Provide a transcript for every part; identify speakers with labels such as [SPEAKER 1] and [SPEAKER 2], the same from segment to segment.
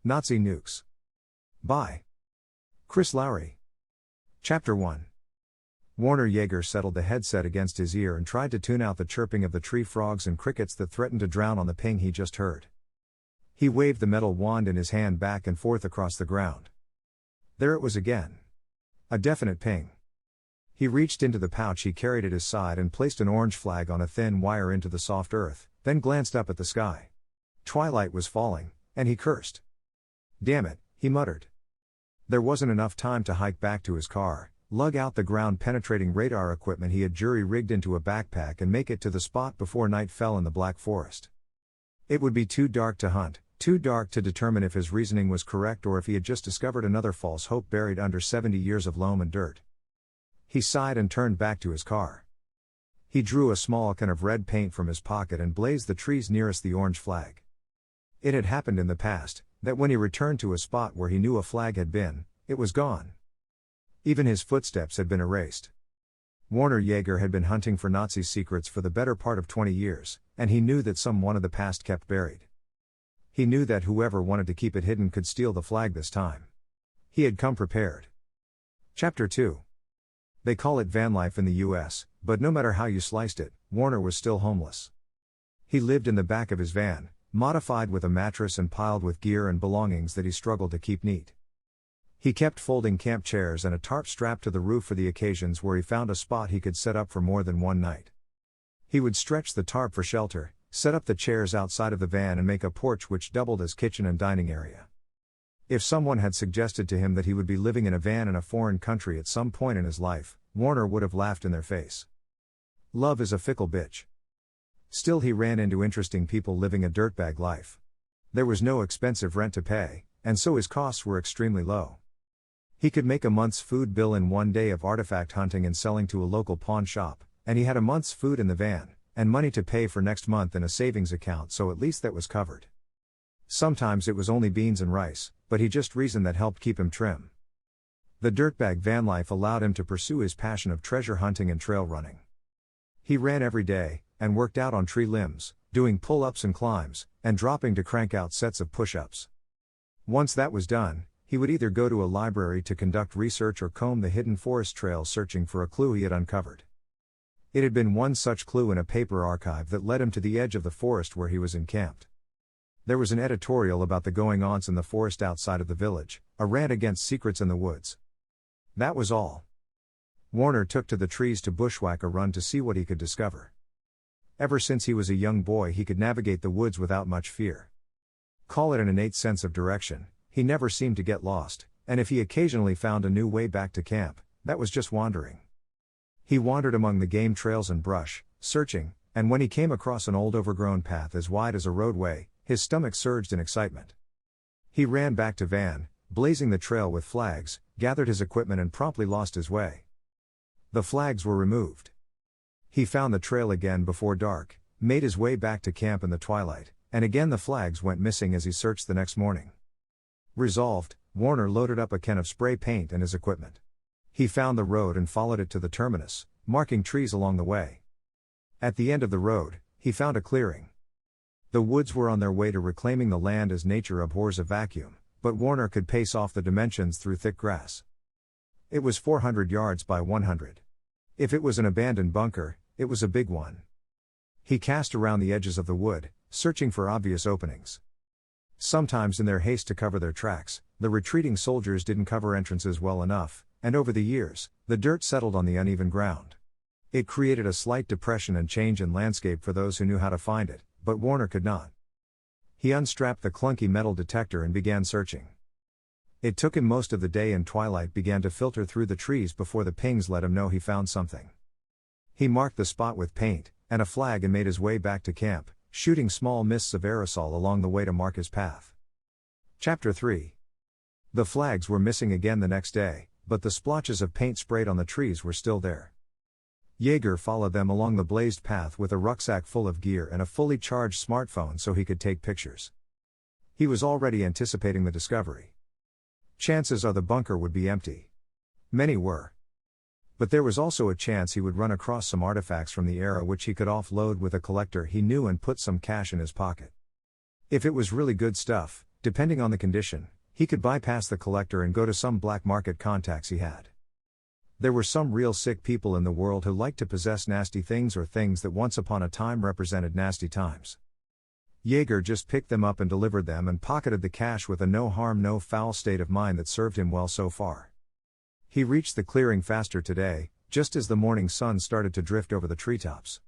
[SPEAKER 1] Nazi Nukes. By Chris Lowry. Chapter 1. Warner Yeager settled the headset against his ear and tried to tune out the chirping of the tree frogs and crickets that threatened to drown on the ping he just heard. He waved the metal wand in his hand back and forth across the ground. There it was again. A definite ping. He reached into the pouch he carried at his side and placed an orange flag on a thin wire into the soft earth, then glanced up at the sky. Twilight was falling, and he cursed. "Damn it," he muttered. There wasn't enough time to hike back to his car, lug out the ground-penetrating radar equipment he had jury-rigged into a backpack and make it to the spot before night fell in the Black Forest. It would be too dark to hunt, too dark to determine if his reasoning was correct or if he had just discovered another false hope buried under 70 years of loam and dirt. He sighed and turned back to his car. He drew a small can of red paint from his pocket and blazed the trees nearest the orange flag. It had happened in the past, that when he returned to a spot where he knew a flag had been, it was gone. Even his footsteps had been erased. Warner Yeager had been hunting for Nazi secrets for the better part of 20 years, and he knew that some one of the past kept buried. He knew that whoever wanted to keep it hidden could steal the flag this time. He had come prepared. Chapter 2. They call it van life in the US, but no matter how you sliced it, Warner was still homeless. He lived in the back of his van, modified with a mattress and piled with gear and belongings that he struggled to keep neat. He kept folding camp chairs and a tarp strapped to the roof for the occasions where he found a spot he could set up for more than one night. He would stretch the tarp for shelter, set up the chairs outside of the van and make a porch which doubled as kitchen and dining area. If someone had suggested to him that he would be living in a van in a foreign country at some point in his life, Warner would have laughed in their face. Love is a fickle bitch. Still, he ran into interesting people living a dirtbag life. There was no expensive rent to pay, and so his costs were extremely low. He could make a month's food bill in one day of artifact hunting and selling to a local pawn shop, and he had a month's food in the van, and money to pay for next month in a savings account, so at least that was covered. Sometimes it was only beans and rice, but he just reasoned that helped keep him trim. The dirtbag van life allowed him to pursue his passion of treasure hunting and trail running. He ran every day, and worked out on tree limbs, doing pull-ups and climbs, and dropping to crank out sets of push-ups. Once that was done, he would either go to a library to conduct research or comb the hidden forest trails searching for a clue he had uncovered. It had been one such clue in a paper archive that led him to the edge of the forest where he was encamped. There was an editorial about the going-ons in the forest outside of the village, a rant against secrets in the woods. That was all. Warner took to the trees to bushwhack a run to see what he could discover. Ever since he was a young boy, he could navigate the woods without much fear. Call it an innate sense of direction, he never seemed to get lost, and if he occasionally found a new way back to camp, that was just wandering. He wandered among the game trails and brush, searching, and when he came across an old overgrown path as wide as a roadway, his stomach surged in excitement. He ran back to van, blazing the trail with flags, gathered his equipment and promptly lost his way. The flags were removed. He found the trail again before dark, made his way back to camp in the twilight, and again the flags went missing as he searched the next morning. Resolved, Warner loaded up a can of spray paint and his equipment. He found the road and followed it to the terminus, marking trees along the way. At the end of the road, he found a clearing. The woods were on their way to reclaiming the land as nature abhors a vacuum, but Warner could pace off the dimensions through thick grass. It was 400 yards by 100. If it was an abandoned bunker, it was a big one. He cast around the edges of the wood, searching for obvious openings. Sometimes in their haste to cover their tracks, the retreating soldiers didn't cover entrances well enough, and over the years, the dirt settled on the uneven ground. It created a slight depression and change in landscape for those who knew how to find it, but Warner could not. He unstrapped the clunky metal detector and began searching. It took him most of the day, and twilight began to filter through the trees before the pings let him know he found something. He marked the spot with paint and a flag and made his way back to camp, shooting small mists of aerosol along the way to mark his path. Chapter 3. The flags were missing again the next day, but the splotches of paint sprayed on the trees were still there. Yeager followed them along the blazed path with a rucksack full of gear and a fully charged smartphone so he could take pictures. He was already anticipating the discovery. Chances are the bunker would be empty. Many were. But there was also a chance he would run across some artifacts from the era which he could offload with a collector he knew and put some cash in his pocket. If it was really good stuff, depending on the condition, he could bypass the collector and go to some black market contacts he had. There were some real sick people in the world who liked to possess nasty things or things that once upon a time represented nasty times. Jaeger just picked them up and delivered them and pocketed the cash with a no harm no foul state of mind that served him well so far. He reached the clearing faster today, just as the morning sun started to drift over the treetops.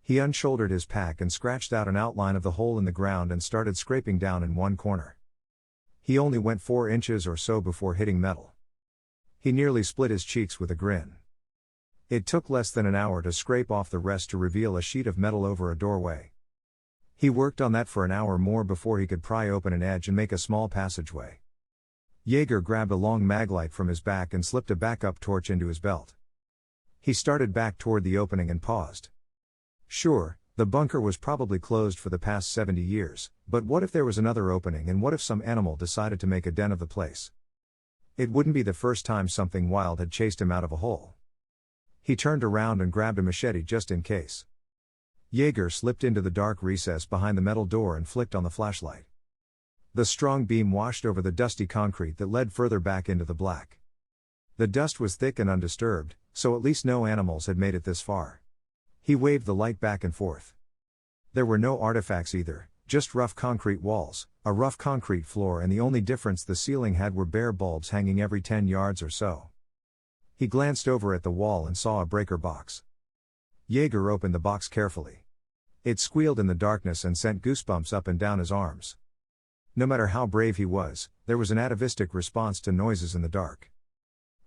[SPEAKER 1] He unshouldered his pack and scratched out an outline of the hole in the ground and started scraping down in one corner. He only went 4 inches or so before hitting metal. He nearly split his cheeks with a grin. It took less than an hour to scrape off the rest to reveal a sheet of metal over a doorway. He worked on that for an hour more before he could pry open an edge and make a small passageway. Jaeger grabbed a long maglite from his back and slipped a backup torch into his belt. He started back toward the opening and paused. Sure, the bunker was probably closed for the past 70 years, but what if there was another opening, and what if some animal decided to make a den of the place? It wouldn't be the first time something wild had chased him out of a hole. He turned around and grabbed a machete just in case. Jaeger slipped into the dark recess behind the metal door and flicked on the flashlight. The strong beam washed over the dusty concrete that led further back into the black. The dust was thick and undisturbed, so at least no animals had made it this far. He waved the light back and forth. There were no artifacts either, just rough concrete walls, a rough concrete floor, and the only difference the ceiling had were bare bulbs hanging every 10 yards or so. He glanced over at the wall and saw a breaker box. Jaeger opened the box carefully. It squealed in the darkness and sent goosebumps up and down his arms. No matter how brave he was, there was an atavistic response to noises in the dark.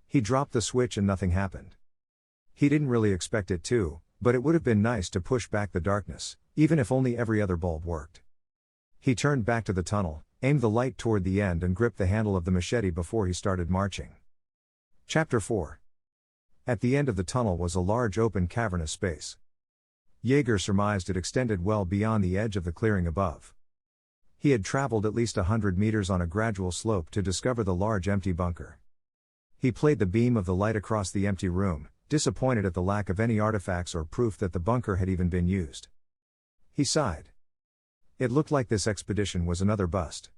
[SPEAKER 1] He dropped the switch and nothing happened. He didn't really expect it to, but it would have been nice to push back the darkness, even if only every other bulb worked. He turned back to the tunnel, aimed the light toward the end and gripped the handle of the machete before he started marching. Chapter 4. At the end of the tunnel was a large open cavernous space. Jaeger surmised it extended well beyond the edge of the clearing above. He had traveled at least 100 meters on a gradual slope to discover the large empty bunker. He played the beam of the light across the empty room, disappointed at the lack of any artifacts or proof that the bunker had even been used. He sighed. It looked like this expedition was another bust.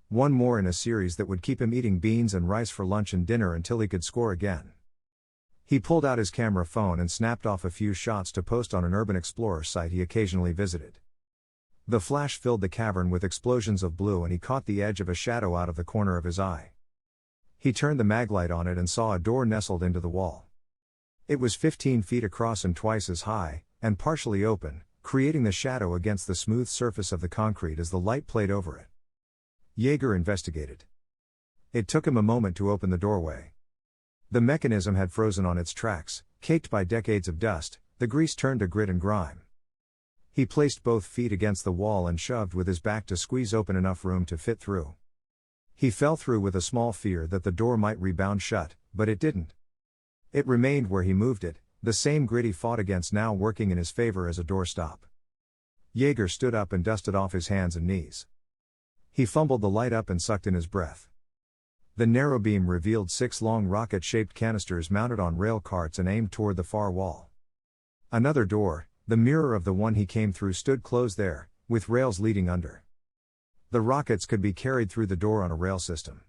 [SPEAKER 1] One more in a series that would keep him eating beans and rice for lunch and dinner until he could score again. He pulled out his camera phone and snapped off a few shots to post on an urban explorer site he occasionally visited. The flash filled the cavern with explosions of blue and he caught the edge of a shadow out of the corner of his eye. He turned the maglite on it and saw a door nestled into the wall. It was 15 feet across and twice as high, and partially open, creating the shadow against the smooth surface of the concrete as the light played over it. Jaeger investigated. It took him a moment to open the doorway. The mechanism had frozen on its tracks, caked by decades of dust, the grease turned to grit and grime. He placed both feet against the wall and shoved with his back to squeeze open enough room to fit through. He fell through with a small fear that the door might rebound shut, but it didn't. It remained where he moved it, the same grit he fought against now working in his favor as a doorstop. Jaeger stood up and dusted off his hands and knees. He fumbled the light up and sucked in his breath. The narrow beam revealed 6 long rocket-shaped canisters mounted on rail carts and aimed toward the far wall. Another door, the mirror of the one he came through, stood closed there, with rails leading under. The rockets could be carried through the door on a rail system.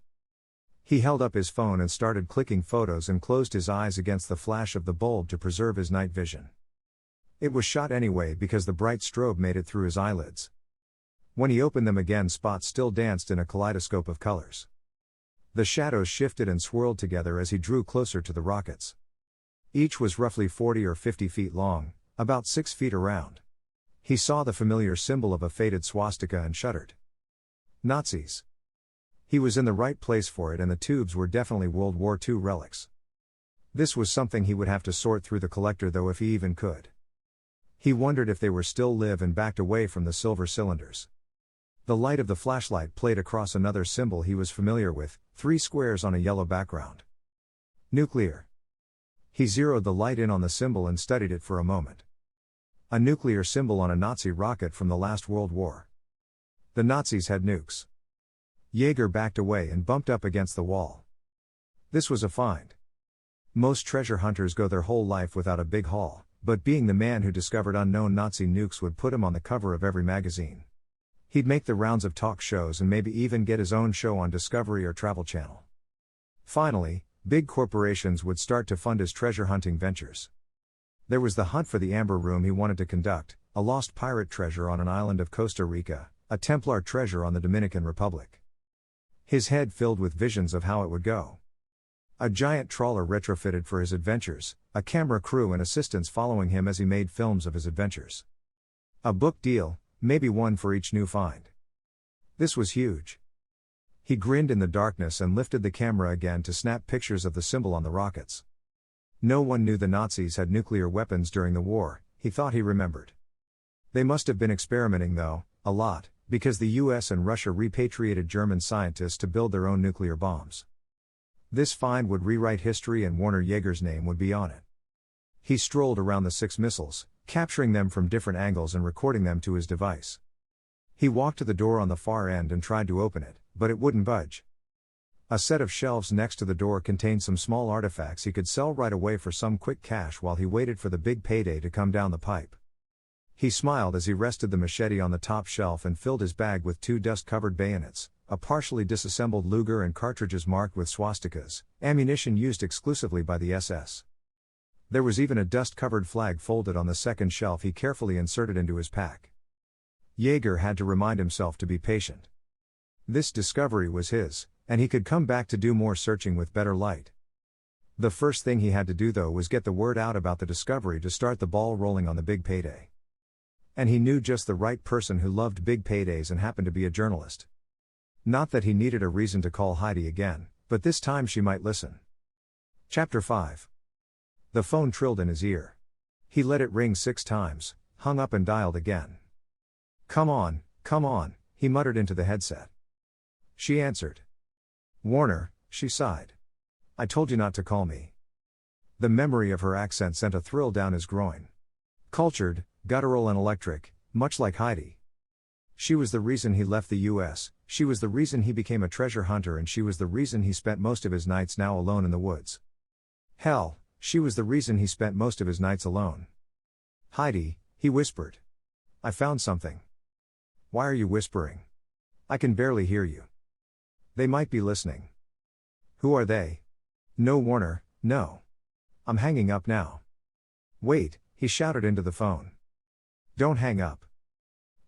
[SPEAKER 1] He held up his phone and started clicking photos and closed his eyes against the flash of the bulb to preserve his night vision. It was shot anyway because the bright strobe made it through his eyelids. When he opened them again, spots still danced in a kaleidoscope of colors. The shadows shifted and swirled together as he drew closer to the rockets. Each was roughly 40 or 50 feet long, about 6 feet around. He saw the familiar symbol of a faded swastika and shuddered. Nazis. He was in the right place for it, and the tubes were definitely World War II relics. This was something he would have to sort through the collector, though, if he even could. He wondered if they were still live and backed away from the silver cylinders. The light of the flashlight played across another symbol he was familiar with, 3 squares on a yellow background. Nuclear. He zeroed the light in on the symbol and studied it for a moment. A nuclear symbol on a Nazi rocket from the last World War. The Nazis had nukes. Jaeger backed away and bumped up against the wall. This was a find. Most treasure hunters go their whole life without a big haul, but being the man who discovered unknown Nazi nukes would put him on the cover of every magazine. He'd make the rounds of talk shows and maybe even get his own show on Discovery or Travel Channel. Finally, big corporations would start to fund his treasure hunting ventures. There was the hunt for the Amber Room he wanted to conduct, a lost pirate treasure on an island of Costa Rica, a Templar treasure on the Dominican Republic. His head filled with visions of how it would go. A giant trawler retrofitted for his adventures, a camera crew and assistants following him as he made films of his adventures. A book deal, maybe one for each new find. This was huge. He grinned in the darkness and lifted the camera again to snap pictures of the symbol on the rockets. No one knew the Nazis had nuclear weapons during the war, he thought he remembered. They must have been experimenting though, a lot, because the US and Russia repatriated German scientists to build their own nuclear bombs. This find would rewrite history and Warner Yeager's name would be on it. He strolled around the 6 missiles, capturing them from different angles and recording them to his device. He walked to the door on the far end and tried to open it, but it wouldn't budge. A set of shelves next to the door contained some small artifacts he could sell right away for some quick cash while he waited for the big payday to come down the pipe. He smiled as he rested the machete on the top shelf and filled his bag with 2 dust-covered bayonets, a partially disassembled Luger and cartridges marked with swastikas, ammunition used exclusively by the SS. There was even a dust-covered flag folded on the second shelf he carefully inserted into his pack. Yeager had to remind himself to be patient. This discovery was his, and he could come back to do more searching with better light. The first thing he had to do though was get the word out about the discovery to start the ball rolling on the big payday. And he knew just the right person who loved big paydays and happened to be a journalist. Not that he needed a reason to call Heidi again, but this time she might listen. Chapter 5. The phone trilled in his ear. He let it ring 6 times, hung up and dialed again. Come on, he muttered into the headset. She answered. Warner, she sighed. I told you not to call me. The memory of her accent sent a thrill down his groin. Cultured, guttural and electric, much like Heidi. She was the reason he left the US, she was the reason he became a treasure hunter and she was the reason he spent most of his nights now alone in the woods. Hell, she was the reason he spent most of his nights alone. Heidi, he whispered. I found something. Why are you whispering? I can barely hear you. They might be listening. Who are they? No, Warner, no. I'm hanging up now. Wait, he shouted into the phone. Don't hang up.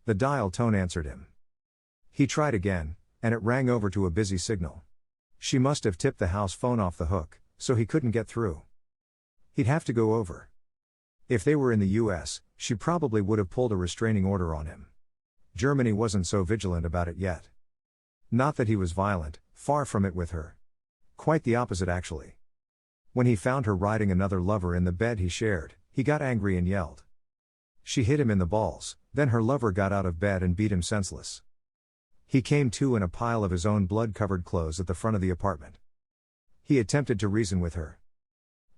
[SPEAKER 1] The dial tone answered him. He tried again, and it rang over to a busy signal. She must have tipped the house phone off the hook, so he couldn't get through. He'd have to go over. If they were in the US, she probably would have pulled a restraining order on him. Germany wasn't so vigilant about it yet. Not that he was violent, far from it with her. Quite the opposite actually. When he found her riding another lover in the bed he shared, he got angry and yelled. She hit him in the balls, then her lover got out of bed and beat him senseless. He came to in a pile of his own blood-covered clothes at the front of the apartment. He attempted to reason with her.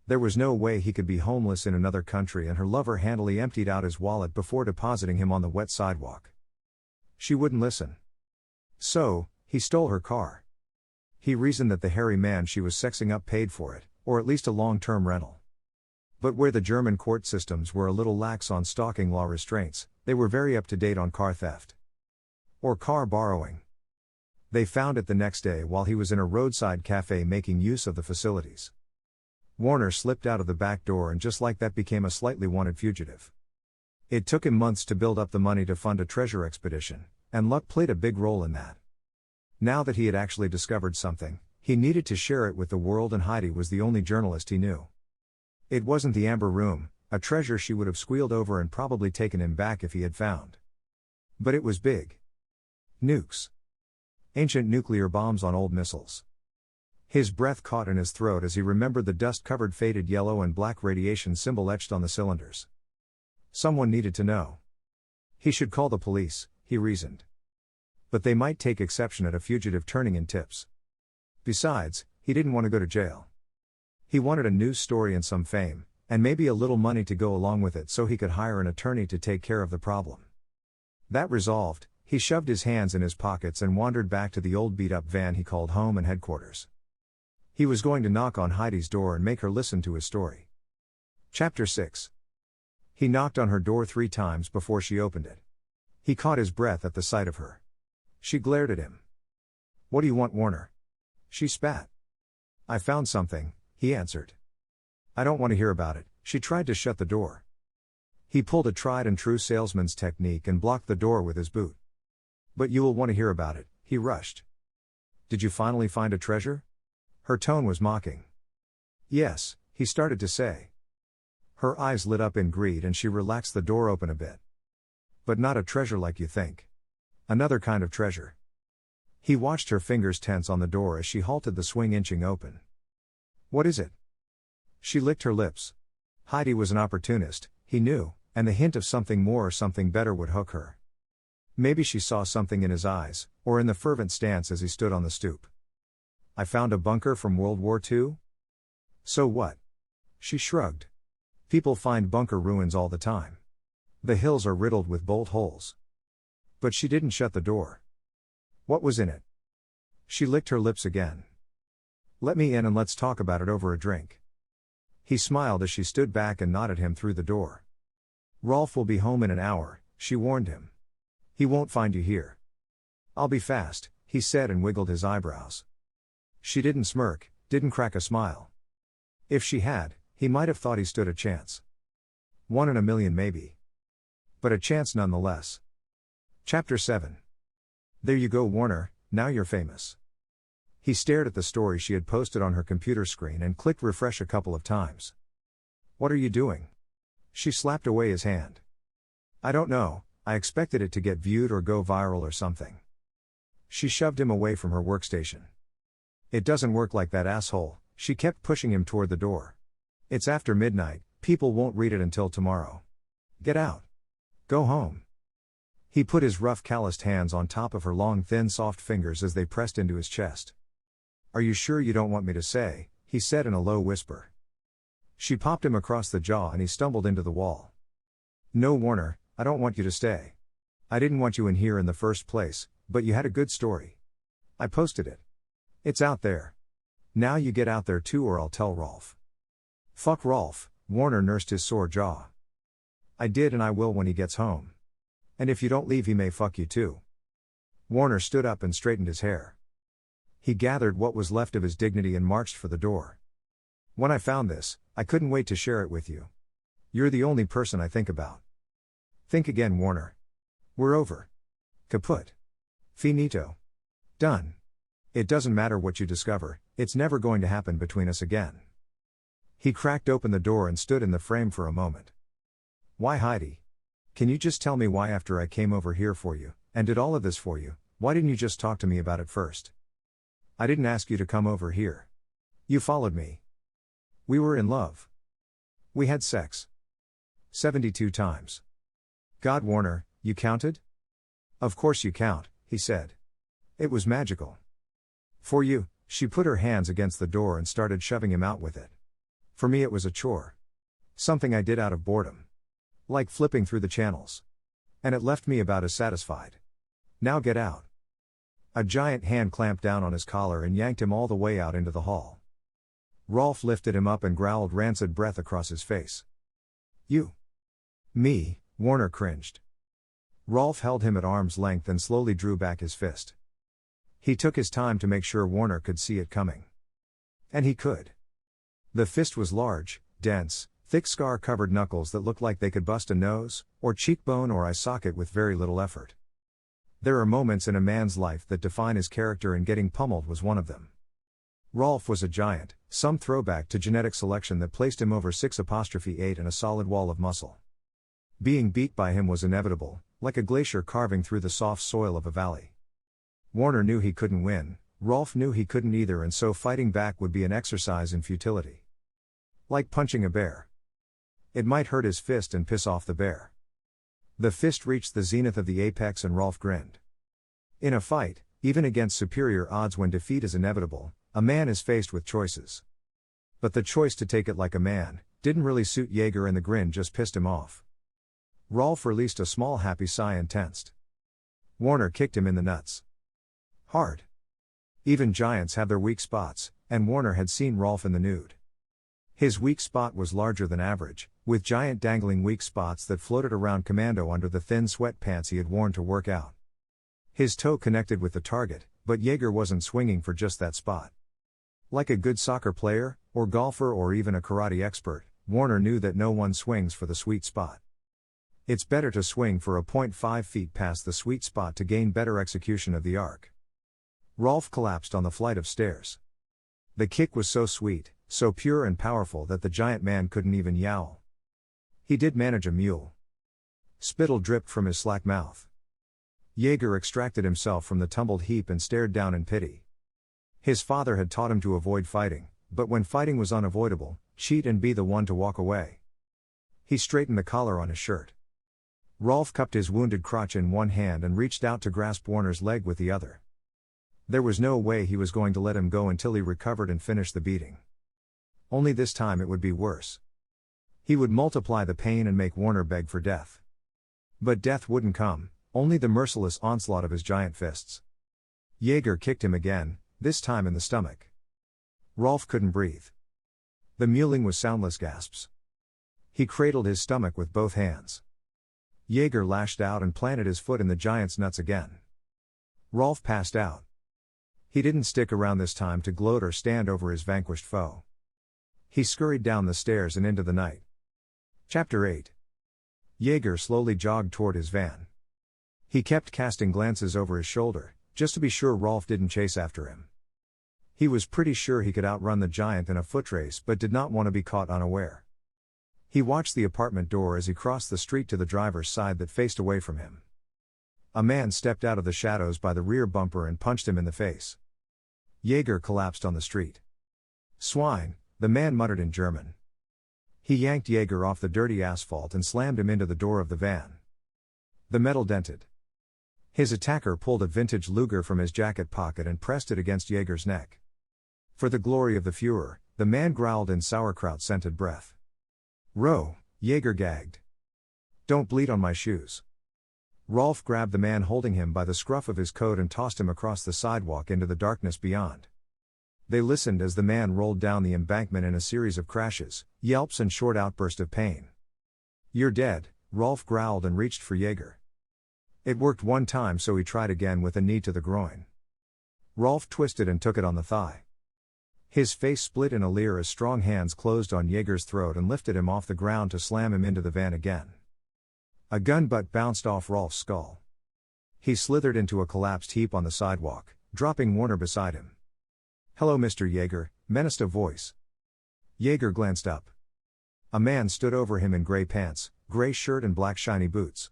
[SPEAKER 1] There was no way he could be homeless in another country and her lover handily emptied out his wallet before depositing him on the wet sidewalk. She wouldn't listen. So, he stole her car. He reasoned that the hairy man she was sexing up paid for it, or at least a long-term rental. But where the German court systems were a little lax on stalking law restraints, they were very up-to-date on car theft. Or car borrowing. They found it the next day while he was in a roadside cafe making use of the facilities. Warner slipped out of the back door and just like that became a slightly wanted fugitive. It took him months to build up the money to fund a treasure expedition, and luck played a big role in that. Now that he had actually discovered something, he needed to share it with the world and Heidi was the only journalist he knew. It wasn't the Amber Room, a treasure she would have squealed over and probably taken him back if he had found. But it was big. Nukes. Ancient nuclear bombs on old missiles. His breath caught in his throat as he remembered the dust-covered faded yellow and black radiation symbol etched on the cylinders. Someone needed to know. He should call the police, he reasoned. But they might take exception at a fugitive turning in tips. Besides, he didn't want to go to jail. He wanted a news story and some fame, and maybe a little money to go along with it so he could hire an attorney to take care of the problem. That resolved, he shoved his hands in his pockets and wandered back to the old beat-up van he called home and headquarters. He was going to knock on Heidi's door and make her listen to his story. Chapter 6. He knocked on her door 3 times before she opened it. He caught his breath at the sight of her. She glared at him. "What do you want, Warner?" She spat. "I found something," he answered. "I don't want to hear about it." She tried to shut the door. He pulled a tried-and-true salesman's technique and blocked the door with his boot. "But you will want to hear about it," he rushed. "Did you finally find a treasure?" Her tone was mocking. "Yes," he started to say. Her eyes lit up in greed and she relaxed the door open a bit. "But not a treasure like you think. Another kind of treasure." He watched her fingers tense on the door as she halted the swing inching open. "What is it?" She licked her lips. Heidi was an opportunist, he knew, and the hint of something more or something better would hook her. Maybe she saw something in his eyes, or in the fervent stance as he stood on the stoop. "I found a bunker from World War II?" "So what?" She shrugged. "People find bunker ruins all the time. The hills are riddled with bolt holes." But she didn't shut the door. "What was in it?" She licked her lips again. "Let me in and let's talk about it over a drink." He smiled as she stood back and nodded him through the door. "Rolf will be home in an hour," she warned him. "He won't find you here." "I'll be fast," he said and wiggled his eyebrows. She didn't smirk, didn't crack a smile. If she had, he might have thought he stood a chance. 1 in a million maybe. But a chance nonetheless. Chapter 7. "There you go, Warner, now you're famous." He stared at the story she had posted on her computer screen and clicked refresh a couple of times. "What are you doing?" She slapped away his hand. "I don't know, I expected it to get viewed or go viral or something." She shoved him away from her workstation. "It doesn't work like that, asshole," she kept pushing him toward the door. "It's after midnight, people won't read it until tomorrow. Get out. Go home." He put his rough calloused hands on top of her long thin soft fingers as they pressed into his chest. "Are you sure you don't want me to say?" he said in a low whisper. She popped him across the jaw and he stumbled into the wall. "No, Warner, I don't want you to stay. I didn't want you in here in the first place, but you had a good story. I posted it. It's out there. Now you get out there too or I'll tell Rolf." "Fuck Rolf," Warner nursed his sore jaw. "I did and I will when he gets home. And if you don't leave he may fuck you too." Warner stood up and straightened his hair. He gathered what was left of his dignity and marched for the door. "When I found this, I couldn't wait to share it with you. You're the only person I think about." "Think again, Warner. We're over. Kaput. Finito. Done. It doesn't matter what you discover, it's never going to happen between us again." He cracked open the door and stood in the frame for a moment. "Why, Heidi? Can you just tell me why after I came over here for you, and did all of this for you, why didn't you just talk to me about it first? I didn't ask you to come over here. You followed me. We were in love. We had sex. 72 times. God, Warner, you counted?" "Of course you count," he said. "It was magical. For you," she put her hands against the door and started shoving him out with it. "For me it was a chore. Something I did out of boredom. Like flipping through the channels. And it left me about as satisfied. Now get out." A giant hand clamped down on his collar and yanked him all the way out into the hall. Rolf lifted him up and growled rancid breath across his face. "You." "Me," Warner cringed. Rolf held him at arm's length and slowly drew back his fist. He took his time to make sure Warner could see it coming. And he could. The fist was large, dense, thick scar-covered knuckles that looked like they could bust a nose, or cheekbone or eye socket with very little effort. There are moments in a man's life that define his character, and getting pummeled was one of them. Rolf was a giant, some throwback to genetic selection that placed him over 6'8" and a solid wall of muscle. Being beat by him was inevitable, like a glacier carving through the soft soil of a valley. Warner knew he couldn't win, Rolf knew he couldn't either, and so fighting back would be an exercise in futility. Like punching a bear. It might hurt his fist and piss off the bear. The fist reached the zenith of the apex and Rolf grinned. In a fight, even against superior odds when defeat is inevitable, a man is faced with choices. But the choice to take it like a man didn't really suit Jaeger, and the grin just pissed him off. Rolf released a small happy sigh and tensed. Warner kicked him in the nuts. Hard. Even giants have their weak spots, and Warner had seen Rolf in the nude. His weak spot was larger than average, with giant dangling weak spots that floated around commando under the thin sweatpants he had worn to work out. His toe connected with the target, but Jaeger wasn't swinging for just that spot. Like a good soccer player, or golfer, or even a karate expert, Warner knew that no one swings for the sweet spot. It's better to swing for a 0.5 feet past the sweet spot to gain better execution of the arc. Rolf collapsed on the flight of stairs. The kick was so sweet, so pure and powerful that the giant man couldn't even yowl. He did manage a mule. Spittle dripped from his slack mouth. Jaeger extracted himself from the tumbled heap and stared down in pity. His father had taught him to avoid fighting, but when fighting was unavoidable, cheat and be the one to walk away. He straightened the collar on his shirt. Rolf cupped his wounded crotch in one hand and reached out to grasp Warner's leg with the other. There was no way he was going to let him go until he recovered and finished the beating. Only this time it would be worse. He would multiply the pain and make Warner beg for death. But death wouldn't come, only the merciless onslaught of his giant fists. Jaeger kicked him again, this time in the stomach. Rolf couldn't breathe. The mewling was soundless gasps. He cradled his stomach with both hands. Jaeger lashed out and planted his foot in the giant's nuts again. Rolf passed out. He didn't stick around this time to gloat or stand over his vanquished foe. He scurried down the stairs and into the night. Chapter 8. Jaeger slowly jogged toward his van. He kept casting glances over his shoulder, just to be sure Rolf didn't chase after him. He was pretty sure he could outrun the giant in a foot race but did not want to be caught unaware. He watched the apartment door as he crossed the street to the driver's side that faced away from him. A man stepped out of the shadows by the rear bumper and punched him in the face. Jaeger collapsed on the street. "Swine," the man muttered in German. He yanked Jaeger off the dirty asphalt and slammed him into the door of the van. The metal dented. His attacker pulled a vintage Luger from his jacket pocket and pressed it against Jaeger's neck. For the glory of the Führer, the man growled in sauerkraut-scented breath. "Row," Jaeger gagged. "Don't bleed on my shoes." Rolf grabbed the man holding him by the scruff of his coat and tossed him across the sidewalk into the darkness beyond. They listened as the man rolled down the embankment in a series of crashes, yelps and short outbursts of pain. "You're dead," Rolf growled and reached for Jaeger. It worked one time, so he tried again with a knee to the groin. Rolf twisted and took it on the thigh. His face split in a leer as strong hands closed on Jaeger's throat and lifted him off the ground to slam him into the van again. A gun butt bounced off Rolf's skull. He slithered into a collapsed heap on the sidewalk, dropping Warner beside him. "Hello, Mr. Jaeger," menaced a voice. Jaeger glanced up. A man stood over him in gray pants, gray shirt and black shiny boots.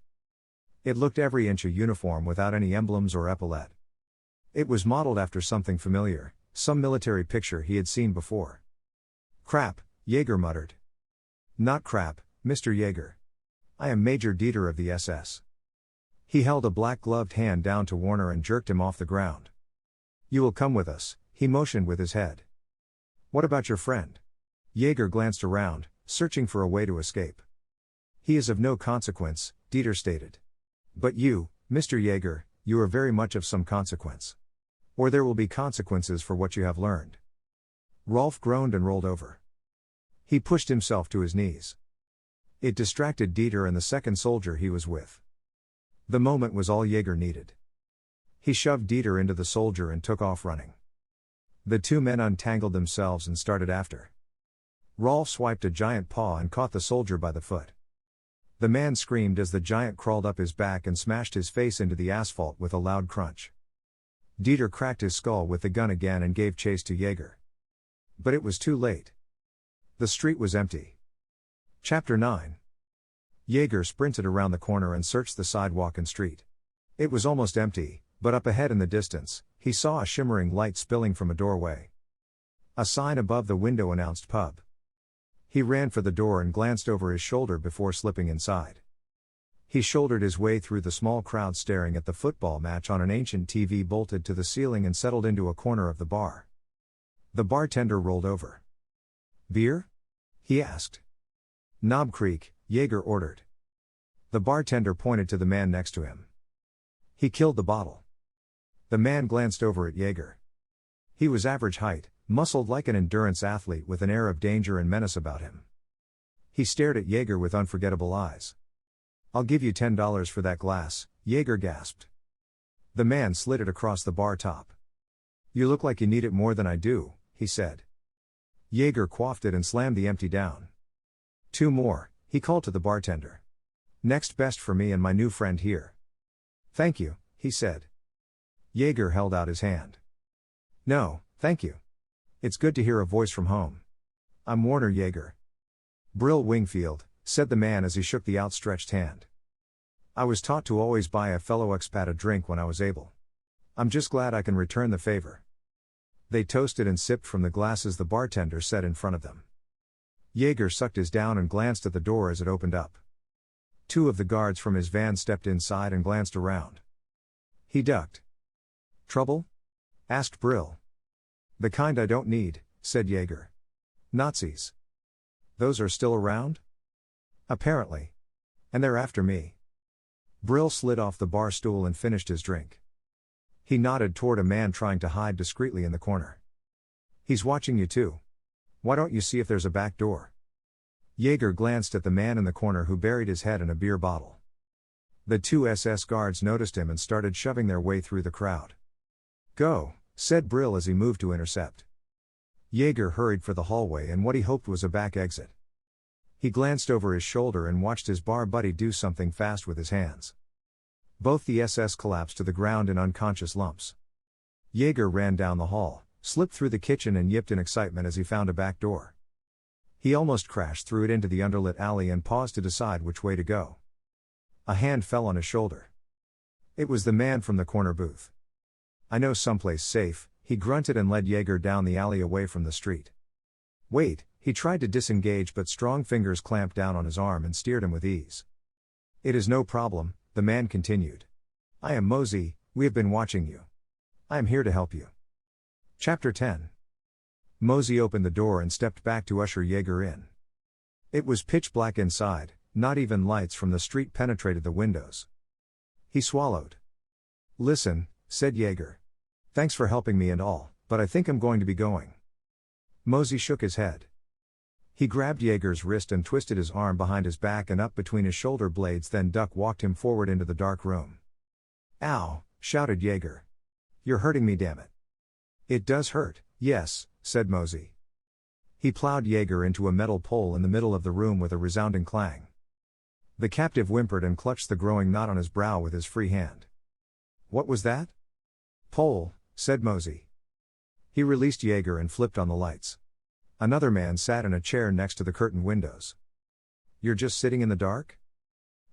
[SPEAKER 1] It looked every inch a uniform without any emblems or epaulette. It was modeled after something familiar, some military picture he had seen before. "Crap," Jaeger muttered. "Not crap, Mr. Jaeger. I am Major Dieter of the SS." He held a black-gloved hand down to Warner and jerked him off the ground. "You will come with us," he motioned with his head. "What about your friend?" Jaeger glanced around, searching for a way to escape. "He is of no consequence," Dieter stated. "But you, Mr. Jaeger, you are very much of some consequence. Or there will be consequences for what you have learned." Rolf groaned and rolled over. He pushed himself to his knees. It distracted Dieter and the second soldier he was with. The moment was all Jaeger needed. He shoved Dieter into the soldier and took off running. The two men untangled themselves and started after. Rolf swiped a giant paw and caught the soldier by the foot. The man screamed as the giant crawled up his back and smashed his face into the asphalt with a loud crunch. Dieter cracked his skull with the gun again and gave chase to Jaeger. But it was too late. The street was empty. Chapter 9. Jaeger sprinted around the corner and searched the sidewalk and street. It was almost empty, but up ahead in the distance, he saw a shimmering light spilling from a doorway. A sign above the window announced pub. He ran for the door and glanced over his shoulder before slipping inside. He shouldered his way through the small crowd staring at the football match on an ancient TV bolted to the ceiling and settled into a corner of the bar. The bartender rolled over. "Beer?" he asked. "Knob Creek," Jaeger ordered. The bartender pointed to the man next to him. "He killed the bottle." The man glanced over at Jaeger. He was average height, muscled like an endurance athlete with an air of danger and menace about him. He stared at Jaeger with unforgettable eyes. "I'll give you $10 for that glass," Jaeger gasped. The man slid it across the bar top. "You look like you need it more than I do," he said. Jaeger quaffed it and slammed the empty down. "Two more," he called to the bartender. "Next best for me and my new friend here." "Thank you," he said. Jaeger held out his hand. "No, thank you. It's good to hear a voice from home. I'm Warner Jaeger." "Brill Wingfield," said the man as he shook the outstretched hand. "I was taught to always buy a fellow expat a drink when I was able. I'm just glad I can return the favor." They toasted and sipped from the glasses the bartender set in front of them. Jaeger sucked his down and glanced at the door as it opened up. Two of the guards from his van stepped inside and glanced around. He ducked. "Trouble?" asked Brill. "The kind I don't need," said Jaeger. "Nazis. Those are still around?" "Apparently. And they're after me." Brill slid off the bar stool and finished his drink. He nodded toward a man trying to hide discreetly in the corner. "He's watching you too. Why don't you see if there's a back door?" Jaeger glanced at the man in the corner who buried his head in a beer bottle. The two SS guards noticed him and started shoving their way through the crowd. "Go," said Brill as he moved to intercept. Jaeger hurried for the hallway and what he hoped was a back exit. He glanced over his shoulder and watched his bar buddy do something fast with his hands. Both the SS collapsed to the ground in unconscious lumps. Jaeger ran down the hall, slipped through the kitchen and yipped in excitement as he found a back door. He almost crashed through it into the underlit alley and paused to decide which way to go. A hand fell on his shoulder. It was the man from the corner booth. "I know someplace safe," he grunted and led Jaeger down the alley away from the street. "Wait," he tried to disengage but strong fingers clamped down on his arm and steered him with ease. "It is no problem," the man continued. "I am Mosey, we have been watching you. I am here to help you." Chapter 10. Mosey opened the door and stepped back to usher Jaeger in. It was pitch black inside, not even lights from the street penetrated the windows. He swallowed. "Listen," said Jaeger. "Thanks for helping me and all, but I think I'm going to be going." Mosey shook his head. He grabbed Jaeger's wrist and twisted his arm behind his back and up between his shoulder blades, then Duck walked him forward into the dark room. "Ow," shouted Jaeger. "You're hurting me, damn it." "It does hurt, yes," said Mosey. He plowed Jaeger into a metal pole in the middle of the room with a resounding clang. The captive whimpered and clutched the growing knot on his brow with his free hand. "What was that?" "Pole," said Mosey. He released Jaeger and flipped on the lights. Another man sat in a chair next to the curtained windows. "You're just sitting in the dark?"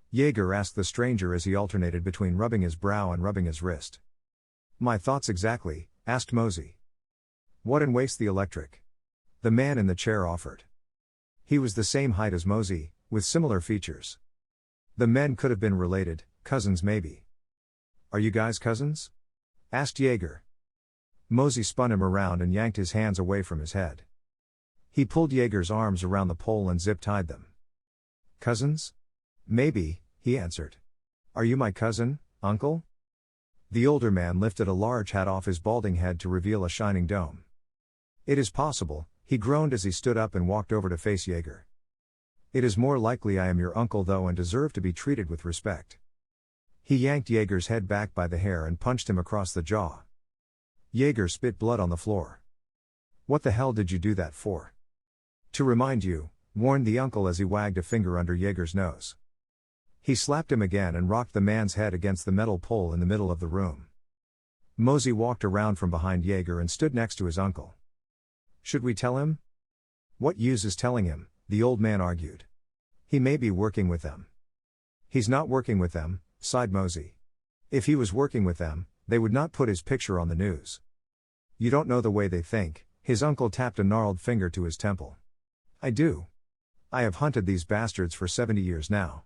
[SPEAKER 1] Jaeger asked the stranger as he alternated between rubbing his brow and rubbing his wrist. "My thoughts exactly," asked Mosey. "What and waste the electric?" the man in the chair offered. He was the same height as Mosey, with similar features. The men could have been related, cousins maybe. "Are you guys cousins?" asked Jaeger. Mosey spun him around and yanked his hands away from his head. He pulled Jaeger's arms around the pole and zip-tied them. "Cousins? Maybe," he answered. "Are you my cousin, uncle?" The older man lifted a large hat off his balding head to reveal a shining dome. "It is possible," he groaned as he stood up and walked over to face Jaeger. "It is more likely I am your uncle though and deserve to be treated with respect." He yanked Jaeger's head back by the hair and punched him across the jaw. Jaeger spit blood on the floor. "What the hell did you do that for?" "To remind you," warned the uncle as he wagged a finger under Jaeger's nose. He slapped him again and rocked the man's head against the metal pole in the middle of the room. Mosey walked around from behind Jaeger and stood next to his uncle. "Should we tell him?" "What use is telling him?" the old man argued. "He may be working with them." "He's not working with them," sighed Mosey. "If he was working with them, they would not put his picture on the news." "You don't know the way they think," his uncle tapped a gnarled finger to his temple. "I do. I have hunted these bastards for 70 years now."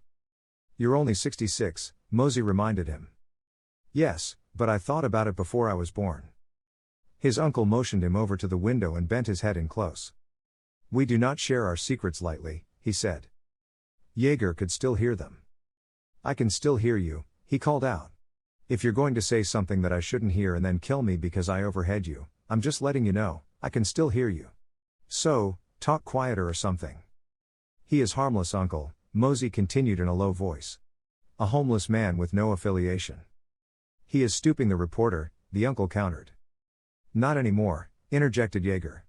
[SPEAKER 1] "You're only 66, Mosey reminded him. "Yes, but I thought about it before I was born." His uncle motioned him over to the window and bent his head in close. "We do not share our secrets lightly," he said. Jaeger could still hear them. "I can still hear you," he called out. "If you're going to say something that I shouldn't hear and then kill me because I overheard you, I'm just letting you know, I can still hear you. So, talk quieter or something. He is harmless, Uncle, Mosey continued in a low voice. A homeless man with no affiliation. He is stooping, the reporter, the uncle countered. Not anymore, interjected Jaeger.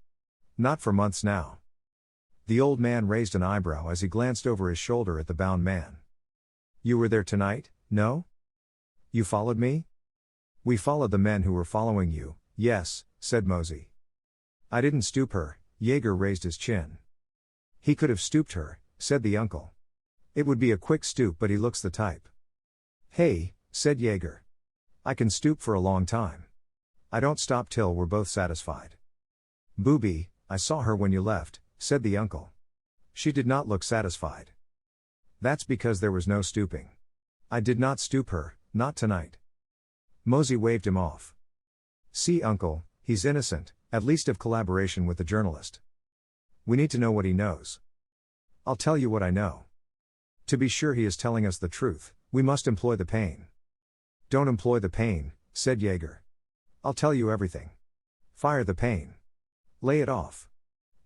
[SPEAKER 1] Not for months now. The old man raised an eyebrow as he glanced over his shoulder at the bound man. You were there tonight, no? You followed me? We followed the men who were following you, yes, said Mosey. I didn't stoop her, Jaeger raised his chin. He could have stooped her, said the uncle. It would be a quick stoop, but he looks the type. Hey, said Jaeger. I can stoop for a long time. I don't stop till we're both satisfied. Booby, I saw her when you left, said the uncle. She did not look satisfied. That's because there was no stooping. I did not stoop her, not tonight. Mosey waved him off. See, Uncle, he's innocent, at least of collaboration with the journalist. We need to know what he knows. I'll tell you what I know. To be sure he is telling us the truth, we must employ the pain. Don't employ the pain, said Jaeger. I'll tell you everything. Fire the pain. Lay it off.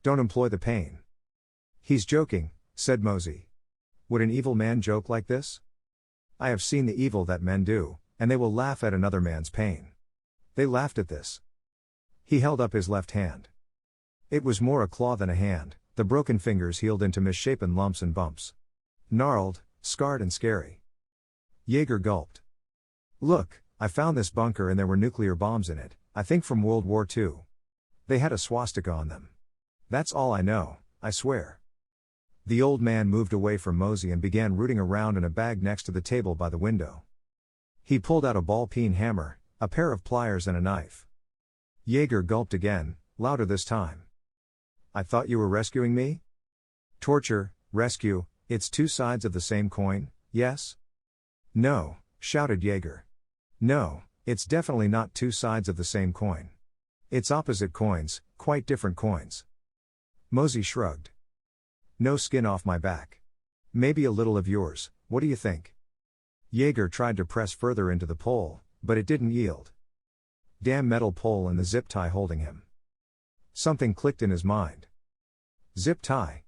[SPEAKER 1] Don't employ the pain. He's joking, said Mosey. Would an evil man joke like this? I have seen the evil that men do, and they will laugh at another man's pain. They laughed at this. He held up his left hand. It was more a claw than a hand, the broken fingers healed into misshapen lumps and bumps. Gnarled, scarred and scary. Jaeger gulped. Look, I found this bunker and there were nuclear bombs in it, I think from World War II. They had a swastika on them. That's all I know, I swear. The old man moved away from Mosey and began rooting around in a bag next to the table by the window. He pulled out a ball-peen hammer, a pair of pliers and a knife. Jaeger gulped again, louder this time. I thought you were rescuing me? Torture, rescue, it's two sides of the same coin, yes? No, shouted Jaeger. No, it's definitely not two sides of the same coin. It's opposite coins, quite different coins. Mosey shrugged. No skin off my back. Maybe a little of yours, what do you think? Jaeger tried to press further into the pole, but it didn't yield. Damn metal pole and the zip tie holding him. Something clicked in his mind. Zip tie.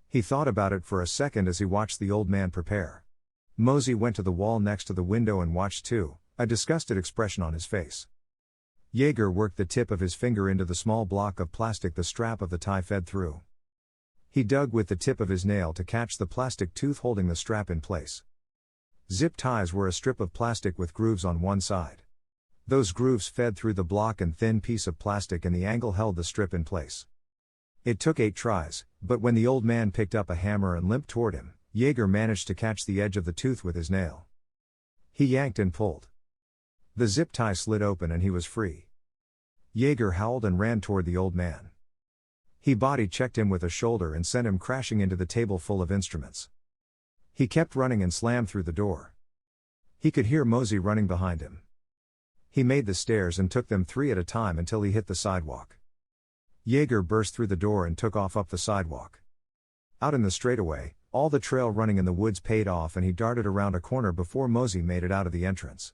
[SPEAKER 1] He thought about it for a second as he watched the old man prepare. Mosey went to the wall next to the window and watched too, a disgusted expression on his face. Jaeger worked the tip of his finger into the small block of plastic the strap of the tie fed through. He dug with the tip of his nail to catch the plastic tooth holding the strap in place. Zip ties were a strip of plastic with grooves on one side. Those grooves fed through the block and thin piece of plastic and the angle held the strip in place. It took 8 tries, but when the old man picked up a hammer and limped toward him, Jaeger managed to catch the edge of the tooth with his nail. He yanked and pulled. The zip tie slid open and he was free. Jaeger howled and ran toward the old man. He body checked him with a shoulder and sent him crashing into the table full of instruments. He kept running and slammed through the door. He could hear Mosey running behind him. He made the stairs and took them 3 at a time until he hit the sidewalk. Jaeger burst through the door and took off up the sidewalk. Out in the straightaway, all the trail running in the woods paid off and he darted around a corner before Mosey made it out of the entrance.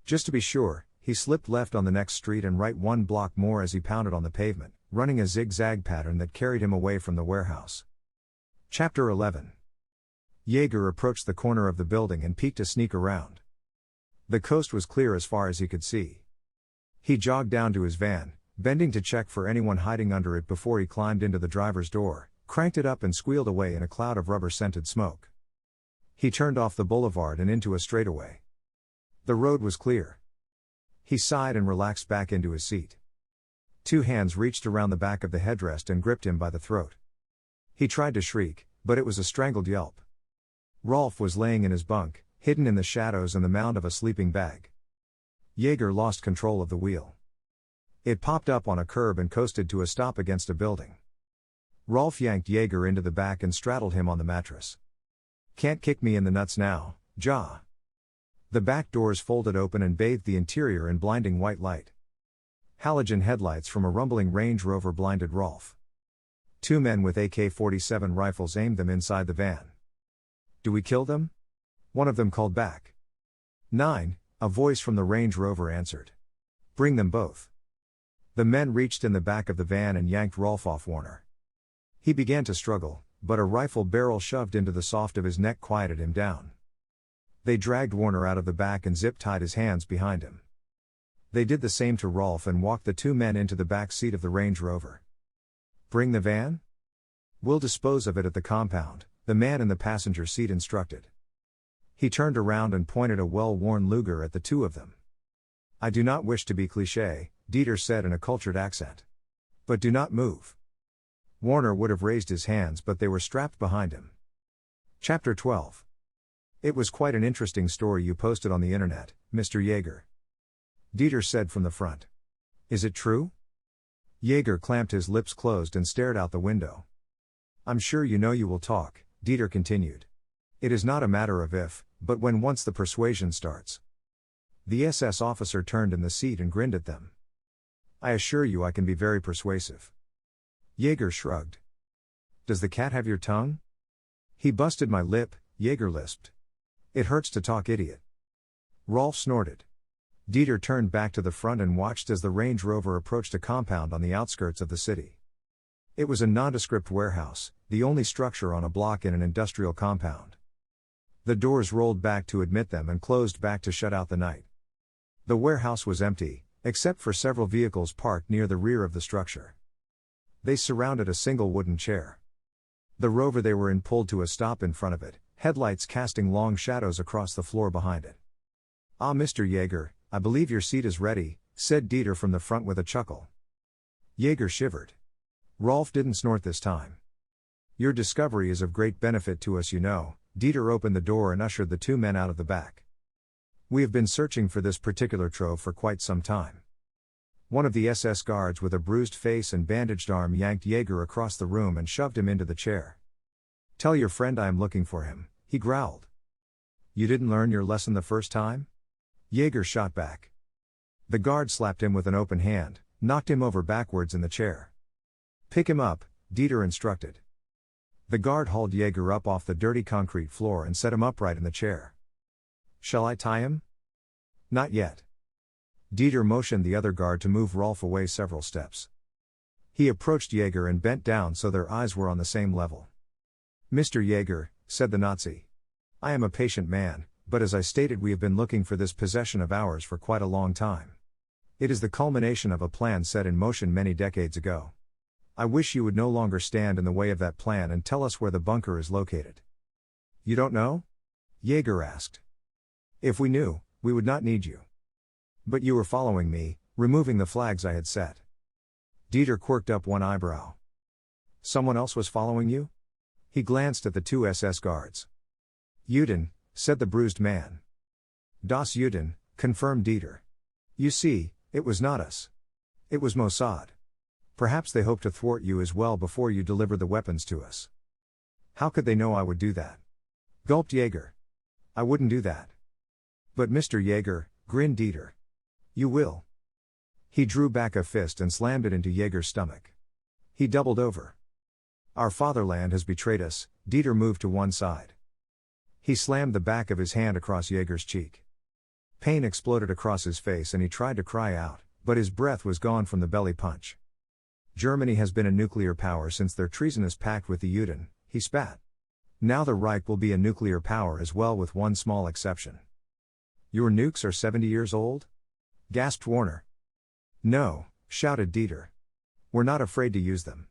[SPEAKER 1] Just to be sure, he slipped left on the next street and right 1 block more as he pounded on the pavement, running a zigzag pattern that carried him away from the warehouse. Chapter 11. Jaeger approached the corner of the building and peeked to sneak around. The coast was clear as far as he could see. He jogged down to his van, bending to check for anyone hiding under it before he climbed into the driver's door, cranked it up and squealed away in a cloud of rubber-scented smoke. He turned off the boulevard and into a straightaway. The road was clear. He sighed and relaxed back into his seat. 2 hands reached around the back of the headrest and gripped him by the throat. He tried to shriek, but it was a strangled yelp. Rolf was laying in his bunk, hidden in the shadows and the mound of a sleeping bag. Jaeger lost control of the wheel. It popped up on a curb and coasted to a stop against a building. Rolf yanked Jaeger into the back and straddled him on the mattress. Can't kick me in the nuts now, Ja. The back doors folded open and bathed the interior in blinding white light. Halogen headlights from a rumbling Range Rover blinded Rolf. 2 men with AK-47 rifles aimed them inside the van. Do we kill them? One of them called back. 9, a voice from the Range Rover answered. Bring them both. The men reached in the back of the van and yanked Rolf off Warner. He began to struggle, but a rifle barrel shoved into the soft of his neck quieted him down. They dragged Warner out of the back and zip-tied his hands behind him. They did the same to Rolf and walked the two men into the back seat of the Range Rover. "Bring the van? We'll dispose of it at the compound," the man in the passenger seat instructed. He turned around and pointed a well-worn Luger at the two of them. "I do not wish to be cliché," Dieter said in a cultured accent. "But do not move." Warner would have raised his hands, but they were strapped behind him. Chapter 12. "It was quite an interesting story you posted on the internet, Mr. Jaeger," Dieter said from the front. "Is it true?" Jaeger clamped his lips closed and stared out the window. "I'm sure you know you will talk," Dieter continued. "It is not a matter of if, but when once the persuasion starts." The SS officer turned in the seat and grinned at them. "I assure you I can be very persuasive." Jaeger shrugged. "Does the cat have your tongue?" "He busted my lip," Jaeger lisped. "It hurts to talk, idiot." Rolf snorted. Dieter turned back to the front and watched as the Range Rover approached a compound on the outskirts of the city. It was a nondescript warehouse, the only structure on a block in an industrial compound. The doors rolled back to admit them and closed back to shut out the night. The warehouse was empty, except for several vehicles parked near the rear of the structure. They surrounded a single wooden chair. The Rover they were in pulled to a stop in front of it, headlights casting long shadows across the floor behind it. "Ah, Mr. Jaeger, I believe your seat is ready," said Dieter from the front with a chuckle. Jaeger shivered. Rolf didn't snort this time. "Your discovery is of great benefit to us, you know." Dieter opened the door and ushered the two men out of the back. "We have been searching for this particular trove for quite some time." One of the SS guards with a bruised face and bandaged arm yanked Jaeger across the room and shoved him into the chair. "Tell your friend I am looking for him," he growled. "You didn't learn your lesson the first time?" Jaeger shot back. The guard slapped him with an open hand, knocked him over backwards in the chair. "Pick him up," Dieter instructed. The guard hauled Jaeger up off the dirty concrete floor and set him upright in the chair. "Shall I tie him?" "Not yet." Dieter motioned the other guard to move Rolf away several steps. He approached Jaeger and bent down so their eyes were on the same level. "Mr. Jaeger," said the Nazi. "I am a patient man, but as I stated, we have been looking for this possession of ours for quite a long time. It is the culmination of a plan set in motion many decades ago. I wish you would no longer stand in the way of that plan and tell us where the bunker is located." "You don't know?" Jaeger asked. "If we knew, we would not need you." "But you were following me, removing the flags I had set." Dieter quirked up one eyebrow. "Someone else was following you?" He glanced at the two SS guards. "Juden," said the bruised man. "Das Juden," confirmed Dieter. "You see, it was not us. It was Mossad. Perhaps they hoped to thwart you as well before you delivered the weapons to us." "How could they know I would do that?" gulped Jaeger. "I wouldn't do that." "But Mr. Jaeger," grinned Dieter. "You will." He drew back a fist and slammed it into Jaeger's stomach. He doubled over. "Our fatherland has betrayed us." Dieter moved to one side. He slammed the back of his hand across Jaeger's cheek. Pain exploded across his face and he tried to cry out, but his breath was gone from the belly punch. "Germany has been a nuclear power since their treasonous pact with the Juden," he spat. "Now the Reich will be a nuclear power as well, with one small exception." "Your nukes are 70 years old?" gasped Warner. "No," shouted Dieter. "We're not afraid to use them.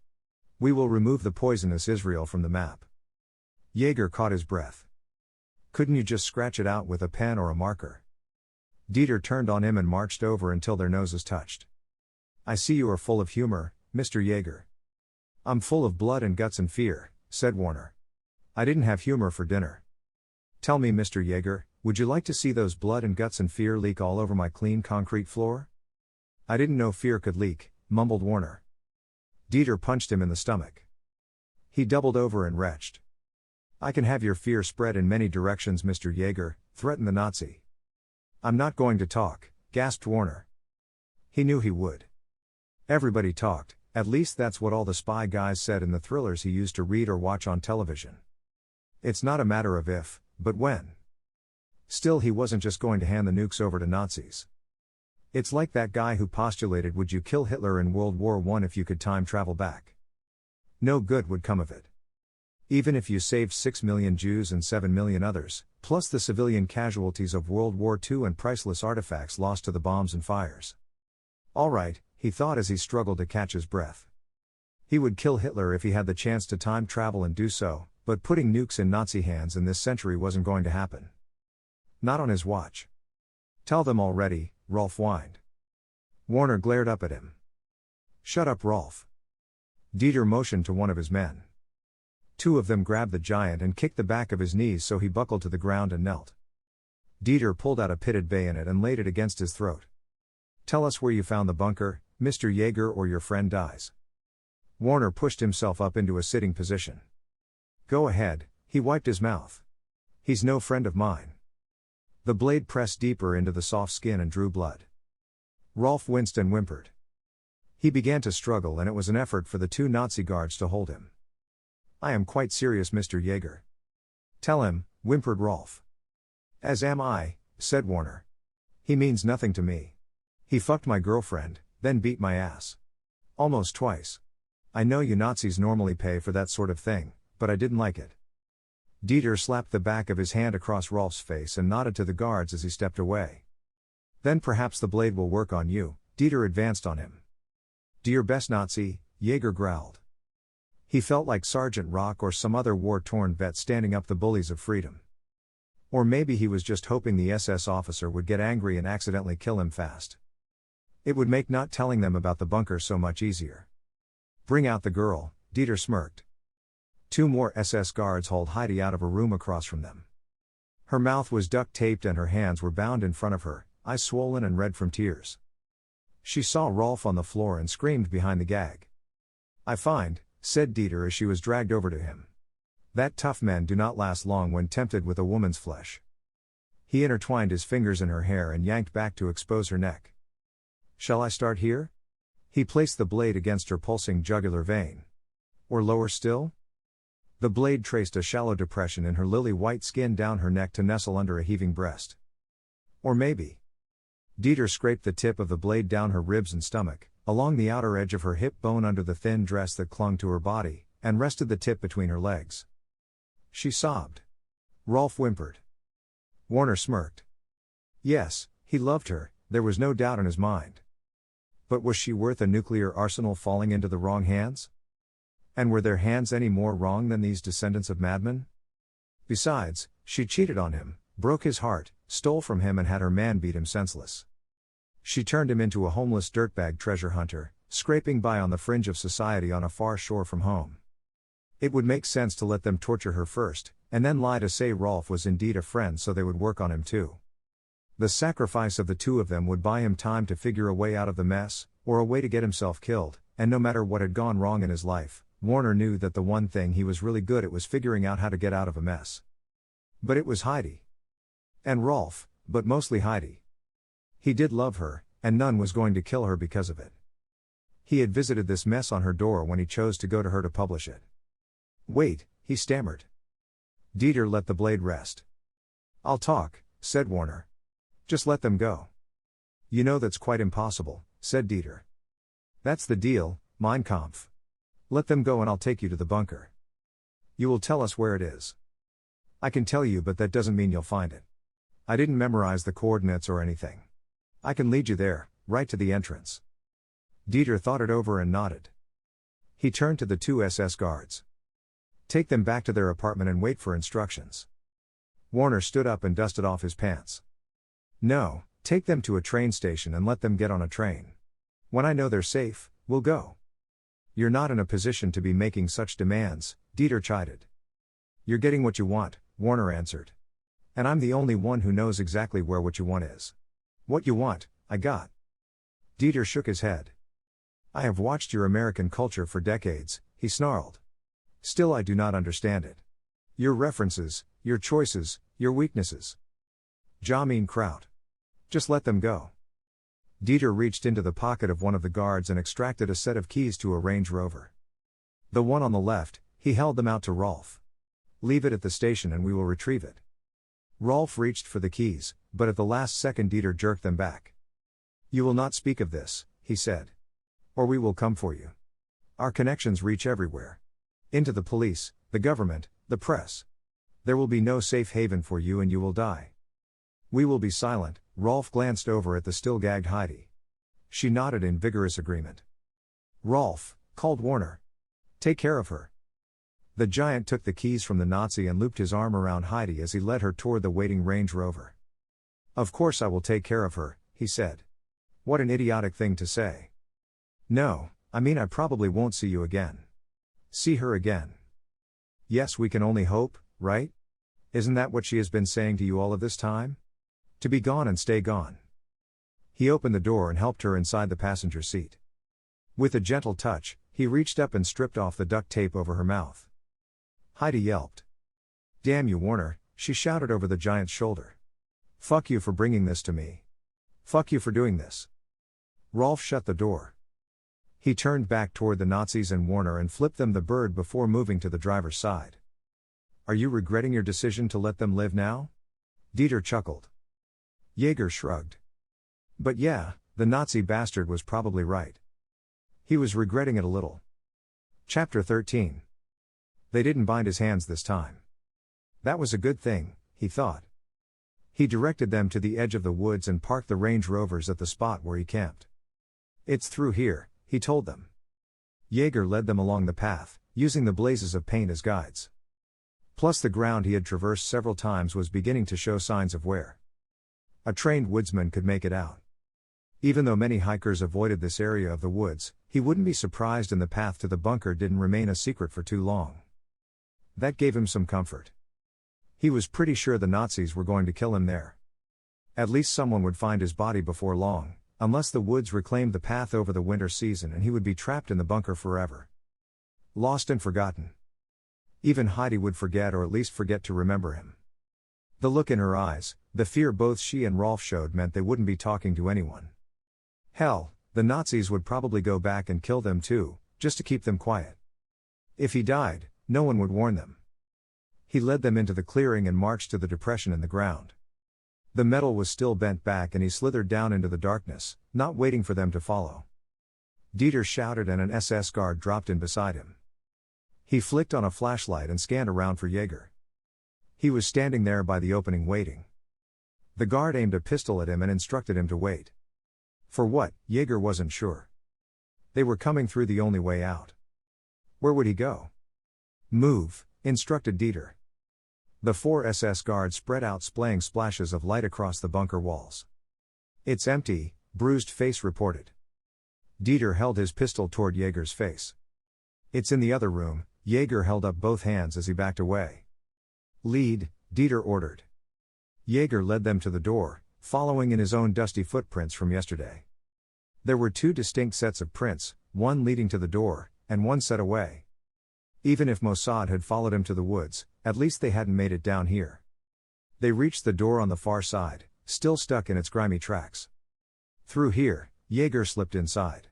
[SPEAKER 1] We will remove the poisonous Israel from the map." Jaeger caught his breath. "Couldn't you just scratch it out with a pen or a marker?" Dieter turned on him and marched over until their noses touched. "I see you are full of humor, Mr. Jaeger." "I'm full of blood and guts and fear," said Warner. "I didn't have humor for dinner." "Tell me, Mr. Jaeger, would you like to see those blood and guts and fear leak all over my clean concrete floor?" "I didn't know fear could leak," mumbled Warner. Dieter punched him in the stomach. He doubled over and retched. "I can have your fear spread in many directions, Mr. Jaeger," threatened the Nazi. "I'm not going to talk," gasped Warner. He knew he would. Everybody talked, at least that's what all the spy guys said in the thrillers he used to read or watch on television. It's not a matter of if, but when. Still, he wasn't just going to hand the nukes over to Nazis. It's like that guy who postulated, would you kill Hitler in World War I if you could time travel back? No good would come of it. Even if you saved 6 million Jews and 7 million others, plus the civilian casualties of World War II and priceless artifacts lost to the bombs and fires. All right, he thought as he struggled to catch his breath. He would kill Hitler if he had the chance to time travel and do so, but putting nukes in Nazi hands in this century wasn't going to happen. Not on his watch. Tell them already, Rolf whined. Warner glared up at him. Shut up, Rolf. Dieter motioned to one of his men. Two of them grabbed the giant and kicked the back of his knees so he buckled to the ground and knelt. Dieter pulled out a pitted bayonet and laid it against his throat. Tell us where you found the bunker, Mr. Jaeger, or your friend dies. Warner pushed himself up into a sitting position. Go ahead, he wiped his mouth. He's no friend of mine. The blade pressed deeper into the soft skin and drew blood. Rolf winced and whimpered. He began to struggle, and it was an effort for the two Nazi guards to hold him. I am quite serious, Mr. Jaeger. Tell him, whimpered Rolf. As am I, said Warner. He means nothing to me. He fucked my girlfriend, then beat my ass. Almost twice. I know you Nazis normally pay for that sort of thing, but I didn't like it. Dieter slapped the back of his hand across Rolf's face and nodded to the guards as he stepped away. Then perhaps the blade will work on you, Dieter advanced on him. Do your best, Nazi, Jaeger growled. He felt like Sergeant Rock or some other war-torn vet standing up the bullies of freedom. Or maybe he was just hoping the SS officer would get angry and accidentally kill him fast. It would make not telling them about the bunker so much easier. Bring out the girl, Dieter smirked. Two more SS guards hauled Heidi out of a room across from them. Her mouth was duct-taped and her hands were bound in front of her, eyes swollen and red from tears. She saw Rolf on the floor and screamed behind the gag. I find, said Dieter as she was dragged over to him, that tough men do not last long when tempted with a woman's flesh. He intertwined his fingers in her hair and yanked back to expose her neck. Shall I start here? He placed the blade against her pulsing jugular vein. Or lower still? The blade traced a shallow depression in her lily-white skin down her neck to nestle under a heaving breast. Or maybe. Dieter scraped the tip of the blade down her ribs and stomach, along the outer edge of her hip bone under the thin dress that clung to her body, and rested the tip between her legs. She sobbed. Rolf whimpered. Warner smirked. Yes, he loved her, there was no doubt in his mind. But was she worth a nuclear arsenal falling into the wrong hands? And were their hands any more wrong than these descendants of madmen? Besides, she cheated on him, broke his heart, stole from him and had her man beat him senseless. She turned him into a homeless dirtbag treasure hunter, scraping by on the fringe of society on a far shore from home. It would make sense to let them torture her first, and then lie to say Rolf was indeed a friend so they would work on him too. The sacrifice of the two of them would buy him time to figure a way out of the mess, or a way to get himself killed, and no matter what had gone wrong in his life, Warner knew that the one thing he was really good at was figuring out how to get out of a mess. But it was Heidi. And Rolf, but mostly Heidi. He did love her, and none was going to kill her because of it. He had visited this mess on her door when he chose to go to her to publish it. Wait, he stammered. Dieter let the blade rest. I'll talk, said Warner. Just let them go. You know that's quite impossible, said Dieter. That's the deal, Mein Kampf. Let them go and I'll take you to the bunker. You will tell us where it is. I can tell you, but that doesn't mean you'll find it. I didn't memorize the coordinates or anything. I can lead you there, right to the entrance. Dieter thought it over and nodded. He turned to the two SS guards. Take them back to their apartment and wait for instructions. Warner stood up and dusted off his pants. No, take them to a train station and let them get on a train. When I know they're safe, we'll go. You're not in a position to be making such demands, Dieter chided. You're getting what you want, Warner answered. And I'm the only one who knows exactly where what you want is. What you want, I got. Dieter shook his head. I have watched your American culture for decades, he snarled. Still I do not understand it. Your references, your choices, your weaknesses. Jamin Kraut. Just let them go. Dieter reached into the pocket of one of the guards and extracted a set of keys to a Range Rover. The one on the left, he held them out to Rolf. Leave it at the station and we will retrieve it. Rolf reached for the keys, but at the last second Dieter jerked them back. You will not speak of this, he said. Or we will come for you. Our connections reach everywhere. Into the police, the government, the press. There will be no safe haven for you and you will die. We will be silent. Rolf glanced over at the still gagged Heidi. She nodded in vigorous agreement. Rolf, called Warner. Take care of her. The giant took the keys from the Nazi and looped his arm around Heidi as he led her toward the waiting Range Rover. Of course I will take care of her, he said. What an idiotic thing to say. No, I mean I probably won't see you again. See her again. Yes, we can only hope, right? Isn't that what she has been saying to you all of this time? To be gone and stay gone. He opened the door and helped her inside the passenger seat. With a gentle touch, he reached up and stripped off the duct tape over her mouth. Heidi yelped. Damn you, Warner, she shouted over the giant's shoulder. Fuck you for bringing this to me. Fuck you for doing this. Rolf shut the door. He turned back toward the Nazis and Warner and flipped them the bird before moving to the driver's side. Are you regretting your decision to let them live now? Dieter chuckled. Jaeger shrugged. But yeah, the Nazi bastard was probably right. He was regretting it a little. Chapter 13. They didn't bind his hands this time. That was a good thing, he thought. He directed them to the edge of the woods and parked the Range Rovers at the spot where he camped. It's through here, he told them. Jaeger led them along the path, using the blazes of paint as guides. Plus the ground he had traversed several times was beginning to show signs of wear. A trained woodsman could make it out. Even though many hikers avoided this area of the woods, he wouldn't be surprised and the path to the bunker didn't remain a secret for too long. That gave him some comfort. He was pretty sure the Nazis were going to kill him there. At least someone would find his body before long, unless the woods reclaimed the path over the winter season and he would be trapped in the bunker forever. Lost and forgotten. Even Heidi would forget or at least forget to remember him. The look in her eyes, the fear both she and Rolf showed meant they wouldn't be talking to anyone. Hell, the Nazis would probably go back and kill them too, just to keep them quiet. If he died, no one would warn them. He led them into the clearing and marched to the depression in the ground. The metal was still bent back and he slithered down into the darkness, not waiting for them to follow. Dieter shouted and an SS guard dropped in beside him. He flicked on a flashlight and scanned around for Jaeger. He was standing there by the opening waiting. The guard aimed a pistol at him and instructed him to wait. For what, Jaeger wasn't sure. They were coming through the only way out. Where would he go? Move, instructed Dieter. The 4 SS guards spread out splaying splashes of light across the bunker walls. It's empty, Bruised Face reported. Dieter held his pistol toward Jaeger's face. It's in the other room, Jaeger held up both hands as he backed away. Lead, Dieter ordered. Jaeger led them to the door, following in his own dusty footprints from yesterday. There were 2 distinct sets of prints, one leading to the door, and one set away. Even if Mossad had followed him to the woods, at least they hadn't made it down here. They reached the door on the far side, still stuck in its grimy tracks. Through here, Jaeger slipped inside.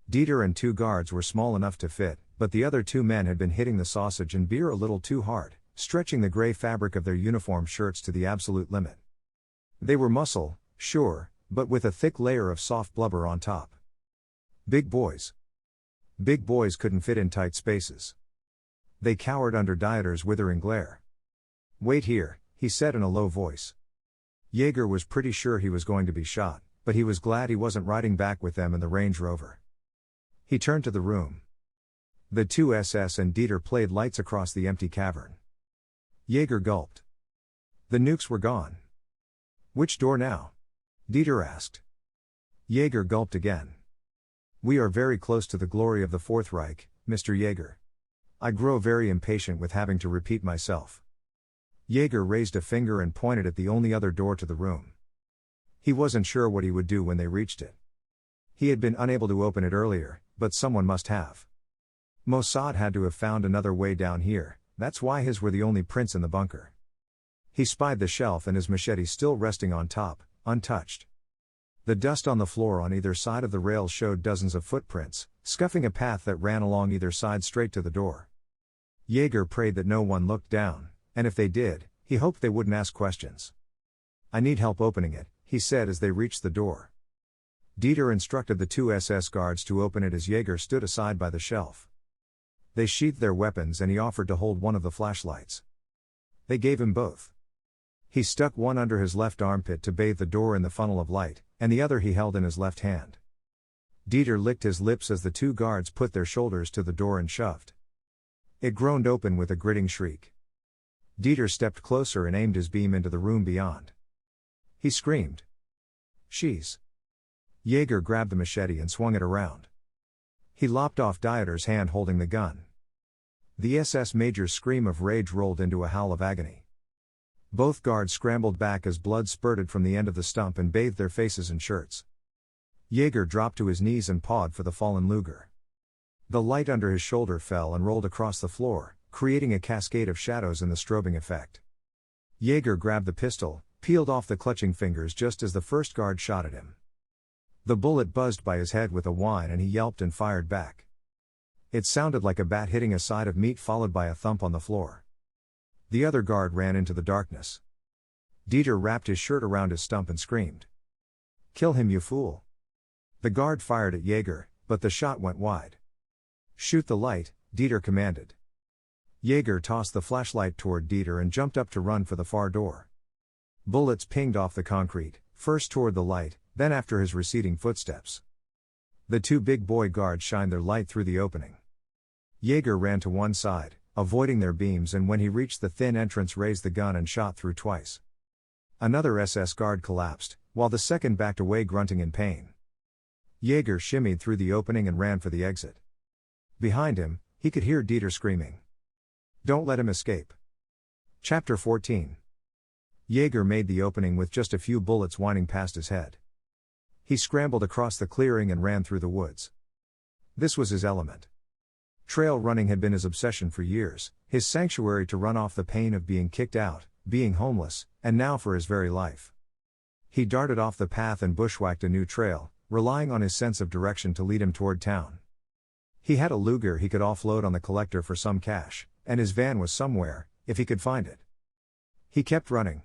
[SPEAKER 1] Dieter and 2 guards were small enough to fit, but the other 2 men had been hitting the sausage and beer a little too hard, stretching the gray fabric of their uniform shirts to the absolute limit. They were muscle, sure, but with a thick layer of soft blubber on top. Big boys. Big boys couldn't fit in tight spaces. They cowered under Dieter's withering glare. Wait here, he said in a low voice. Jaeger was pretty sure he was going to be shot, but he was glad he wasn't riding back with them in the Range Rover. He turned to the room. The 2 SS and Dieter played lights across the empty cavern. Jaeger gulped. The nukes were gone. Which door now? Dieter asked. Jaeger gulped again. We are very close to the glory of the Fourth Reich, Mr. Jaeger. I grow very impatient with having to repeat myself. Jaeger raised a finger and pointed at the only other door to the room. He wasn't sure what he would do when they reached it. He had been unable to open it earlier, but someone must have. Mossad had to have found another way down here, that's why his were the only prints in the bunker. He spied the shelf and his machete still resting on top, untouched. The dust on the floor on either side of the rails showed dozens of footprints, scuffing a path that ran along either side straight to the door. Jaeger prayed that no one looked down, and if they did, he hoped they wouldn't ask questions. I need help opening it, he said as they reached the door. Dieter instructed the two SS guards to open it as Jaeger stood aside by the shelf. They sheathed their weapons and he offered to hold one of the flashlights. They gave him both. He stuck one under his left armpit to bathe the door in the funnel of light, and the other he held in his left hand. Dieter licked his lips as the two guards put their shoulders to the door and shoved. It groaned open with a gritting shriek. Dieter stepped closer and aimed his beam into the room beyond. He screamed. "She's..." Jaeger grabbed the machete and swung it around. He lopped off Dieter's hand holding the gun. The SS major's scream of rage rolled into a howl of agony. Both guards scrambled back as blood spurted from the end of the stump and bathed their faces and shirts. Jaeger dropped to his knees and pawed for the fallen Luger. The light under his shoulder fell and rolled across the floor, creating a cascade of shadows in the strobing effect. Jaeger grabbed the pistol, peeled off the clutching fingers just as the first guard shot at him. The bullet buzzed by his head with a whine and he yelped and fired back. It sounded like a bat hitting a side of meat followed by a thump on the floor. The other guard ran into the darkness. Dieter wrapped his shirt around his stump and screamed. "Kill him, you fool." The guard fired at Jaeger, but the shot went wide. "Shoot the light," Dieter commanded. Jaeger tossed the flashlight toward Dieter and jumped up to run for the far door. Bullets pinged off the concrete, first toward the light, then after his receding footsteps. The two big boy guards shined their light through the opening. Jaeger ran to one side, avoiding their beams, and when he reached the thin entrance raised the gun and shot through twice. Another SS guard collapsed, while the second backed away grunting in pain. Jaeger shimmied through the opening and ran for the exit. Behind him, he could hear Dieter screaming. "Don't let him escape." Chapter 14. Jaeger made the opening with just a few bullets whining past his head. He scrambled across the clearing and ran through the woods. This was his element. Trail running had been his obsession for years, his sanctuary to run off the pain of being kicked out, being homeless, and now for his very life. He darted off the path and bushwhacked a new trail, relying on his sense of direction to lead him toward town. He had a Luger he could offload on the collector for some cash, and his van was somewhere, if he could find it. He kept running.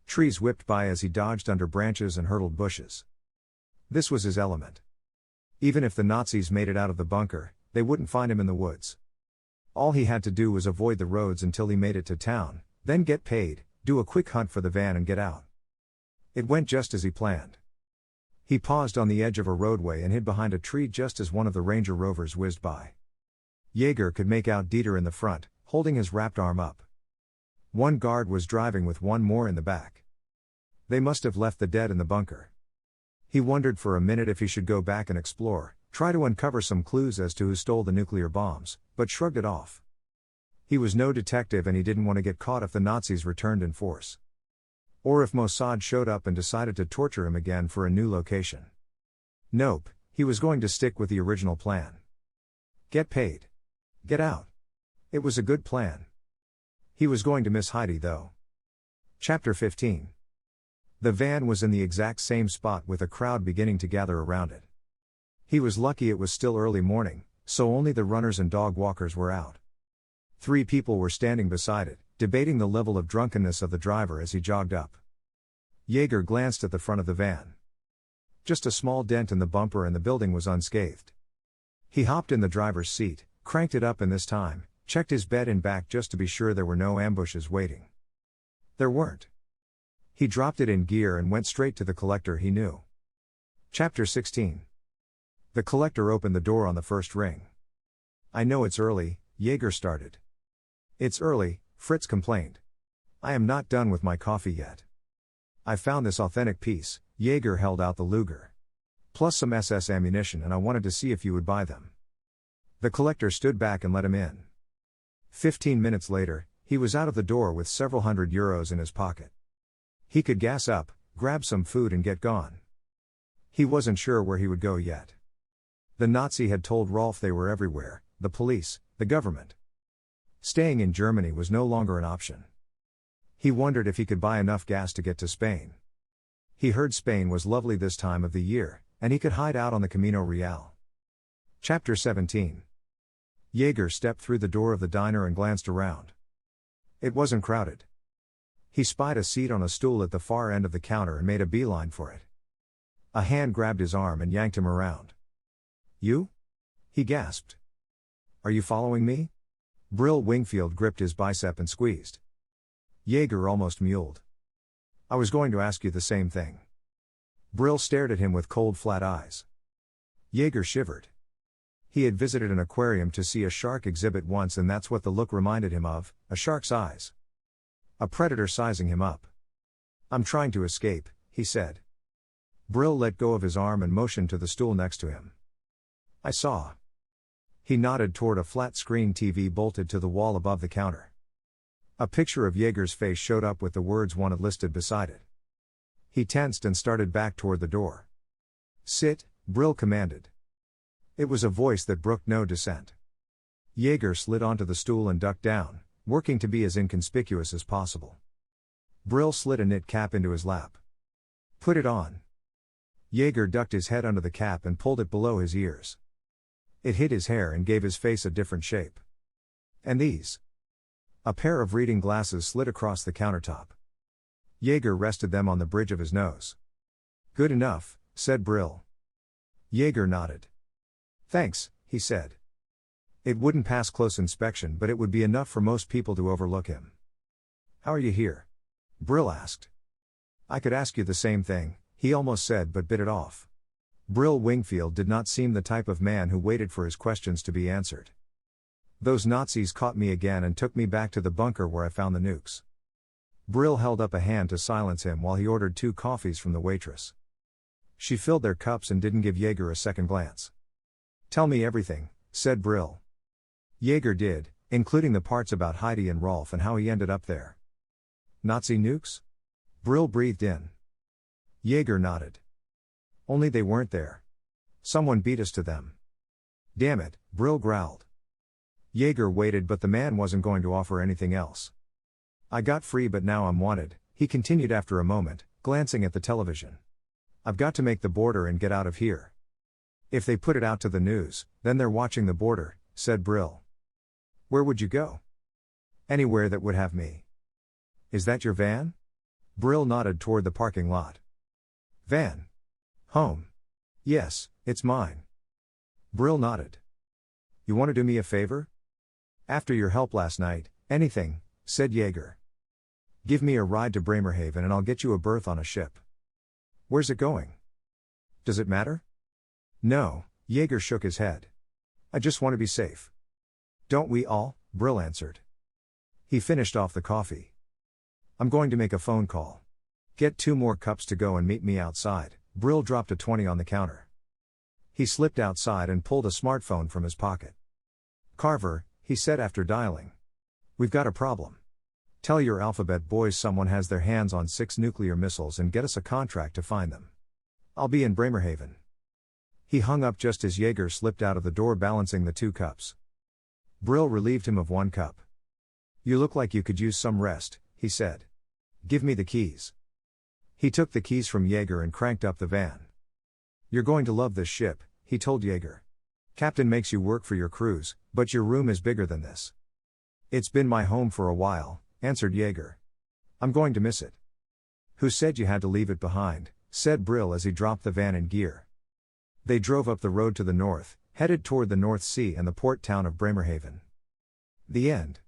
[SPEAKER 1] Trees whipped by as he dodged under branches and hurdled bushes. This was his element. Even if the Nazis made it out of the bunker, they wouldn't find him in the woods. All he had to do was avoid the roads until he made it to town, then get paid, do a quick hunt for the van and get out. It went just as he planned. He paused on the edge of a roadway and hid behind a tree just as one of the Ranger Rovers whizzed by. Jaeger could make out Dieter in the front, holding his wrapped arm up. One guard was driving with one more in the back. They must have left the dead in the bunker. He wondered for a minute if he should go back and explore, try to uncover some clues as to who stole the nuclear bombs, but shrugged it off. He was no detective and he didn't want to get caught if the Nazis returned in force. Or if Mossad showed up and decided to torture him again for a new location. Nope, he was going to stick with the original plan. Get paid. Get out. It was a good plan. He was going to miss Heidi though. Chapter 15. The van was in the exact same spot with a crowd beginning to gather around it. He was lucky it was still early morning, so only the runners and dog walkers were out. 3 people were standing beside it, debating the level of drunkenness of the driver as he jogged up. Jaeger glanced at the front of the van. Just a small dent in the bumper and the building was unscathed. He hopped in the driver's seat, cranked it up, and this time, checked his bed and back just to be sure there were no ambushes waiting. There weren't. He dropped it in gear and went straight to the collector he knew. Chapter 16. The collector opened the door on the first ring. "I know it's early," Jaeger started. "It's early," Fritz complained. "I am not done with my coffee yet. I found this authentic piece," Jaeger held out the Luger. "Plus some SS ammunition, and I wanted to see if you would buy them." The collector stood back and let him in. 15 minutes later, he was out of the door with several €100 in his pocket. He could gas up, grab some food and get gone. He wasn't sure where he would go yet. The Nazi had told Rolf they were everywhere, the police, the government. Staying in Germany was no longer an option. He wondered if he could buy enough gas to get to Spain. He heard Spain was lovely this time of the year, and he could hide out on the Camino Real. Chapter 17. Jaeger stepped through the door of the diner and glanced around. It wasn't crowded. He spied a seat on a stool at the far end of the counter and made a beeline for it. A hand grabbed his arm and yanked him around. You? He gasped. Are you following me? Brill Wingfield gripped his bicep and squeezed. Jaeger almost mewled. I was going to ask you the same thing. Brill stared at him with cold, flat eyes. Jaeger shivered. He had visited an aquarium to see a shark exhibit once, and that's what the look reminded him of, a shark's eyes. A predator sizing him up. I'm trying to escape, he said. Brill let go of his arm and motioned to the stool next to him. I saw. He nodded toward a flat-screen TV bolted to the wall above the counter. A picture of Jaeger's face showed up with the words wanted listed beside it. He tensed and started back toward the door. Sit, Brill commanded. It was a voice that brooked no dissent. Jaeger slid onto the stool and ducked down, working to be as inconspicuous as possible. Brill slid a knit cap into his lap. Put it on. Jaeger ducked his head under the cap and pulled it below his ears. It hid his hair and gave his face a different shape. And these? A pair of reading glasses slid across the countertop. Jaeger rested them on the bridge of his nose. Good enough, said Brill. Jaeger nodded. Thanks, he said. It wouldn't pass close inspection, but it would be enough for most people to overlook him. How are you here? Brill asked. I could ask you the same thing, he almost said, but bit it off. Brill Wingfield did not seem the type of man who waited for his questions to be answered. Those Nazis caught me again and took me back to the bunker where I found the nukes. Brill held up a hand to silence him while he ordered 2 coffees from the waitress. She filled their cups and didn't give Jaeger a second glance. Tell me everything, said Brill. Jaeger did, including the parts about Heidi and Rolf and how he ended up there. Nazi nukes? Brill breathed in. Jaeger nodded. Only they weren't there. Someone beat us to them. Damn it, Brill growled. Jaeger waited, but the man wasn't going to offer anything else. I got free, but now I'm wanted, he continued after a moment, glancing at the television. I've got to make the border and get out of here. If they put it out to the news, then they're watching the border, said Brill. Where would you go? Anywhere that would have me. Is that your van? Brill nodded toward the parking lot. Van? Home? Yes, it's mine. Brill nodded. You want to do me a favor? After your help last night, anything, said Jaeger. Give me a ride to Bremerhaven and I'll get you a berth on a ship. Where's it going? Does it matter? No, Jaeger shook his head. I just want to be safe. Don't we all? Brill answered. He finished off the coffee. I'm going to make a phone call. Get 2 more cups to go and meet me outside. Brill dropped a 20 on the counter. He slipped outside and pulled a smartphone from his pocket. Carver, he said after dialing. We've got a problem. Tell your alphabet boys someone has their hands on 6 nuclear missiles and get us a contract to find them. I'll be in Bremerhaven. He hung up just as Jaeger slipped out of the door, balancing the 2 cups. Brill relieved him of 1 cup. You look like you could use some rest, he said. Give me the keys. He took the keys from Jaeger and cranked up the van. You're going to love this ship, he told Jaeger. Captain makes you work for your cruise, but your room is bigger than this. It's been my home for a while, answered Jaeger. I'm going to miss it. Who said you had to leave it behind, said Brill as he dropped the van in gear. They drove up the road to the north, headed toward the North Sea and the port town of Bremerhaven. The end.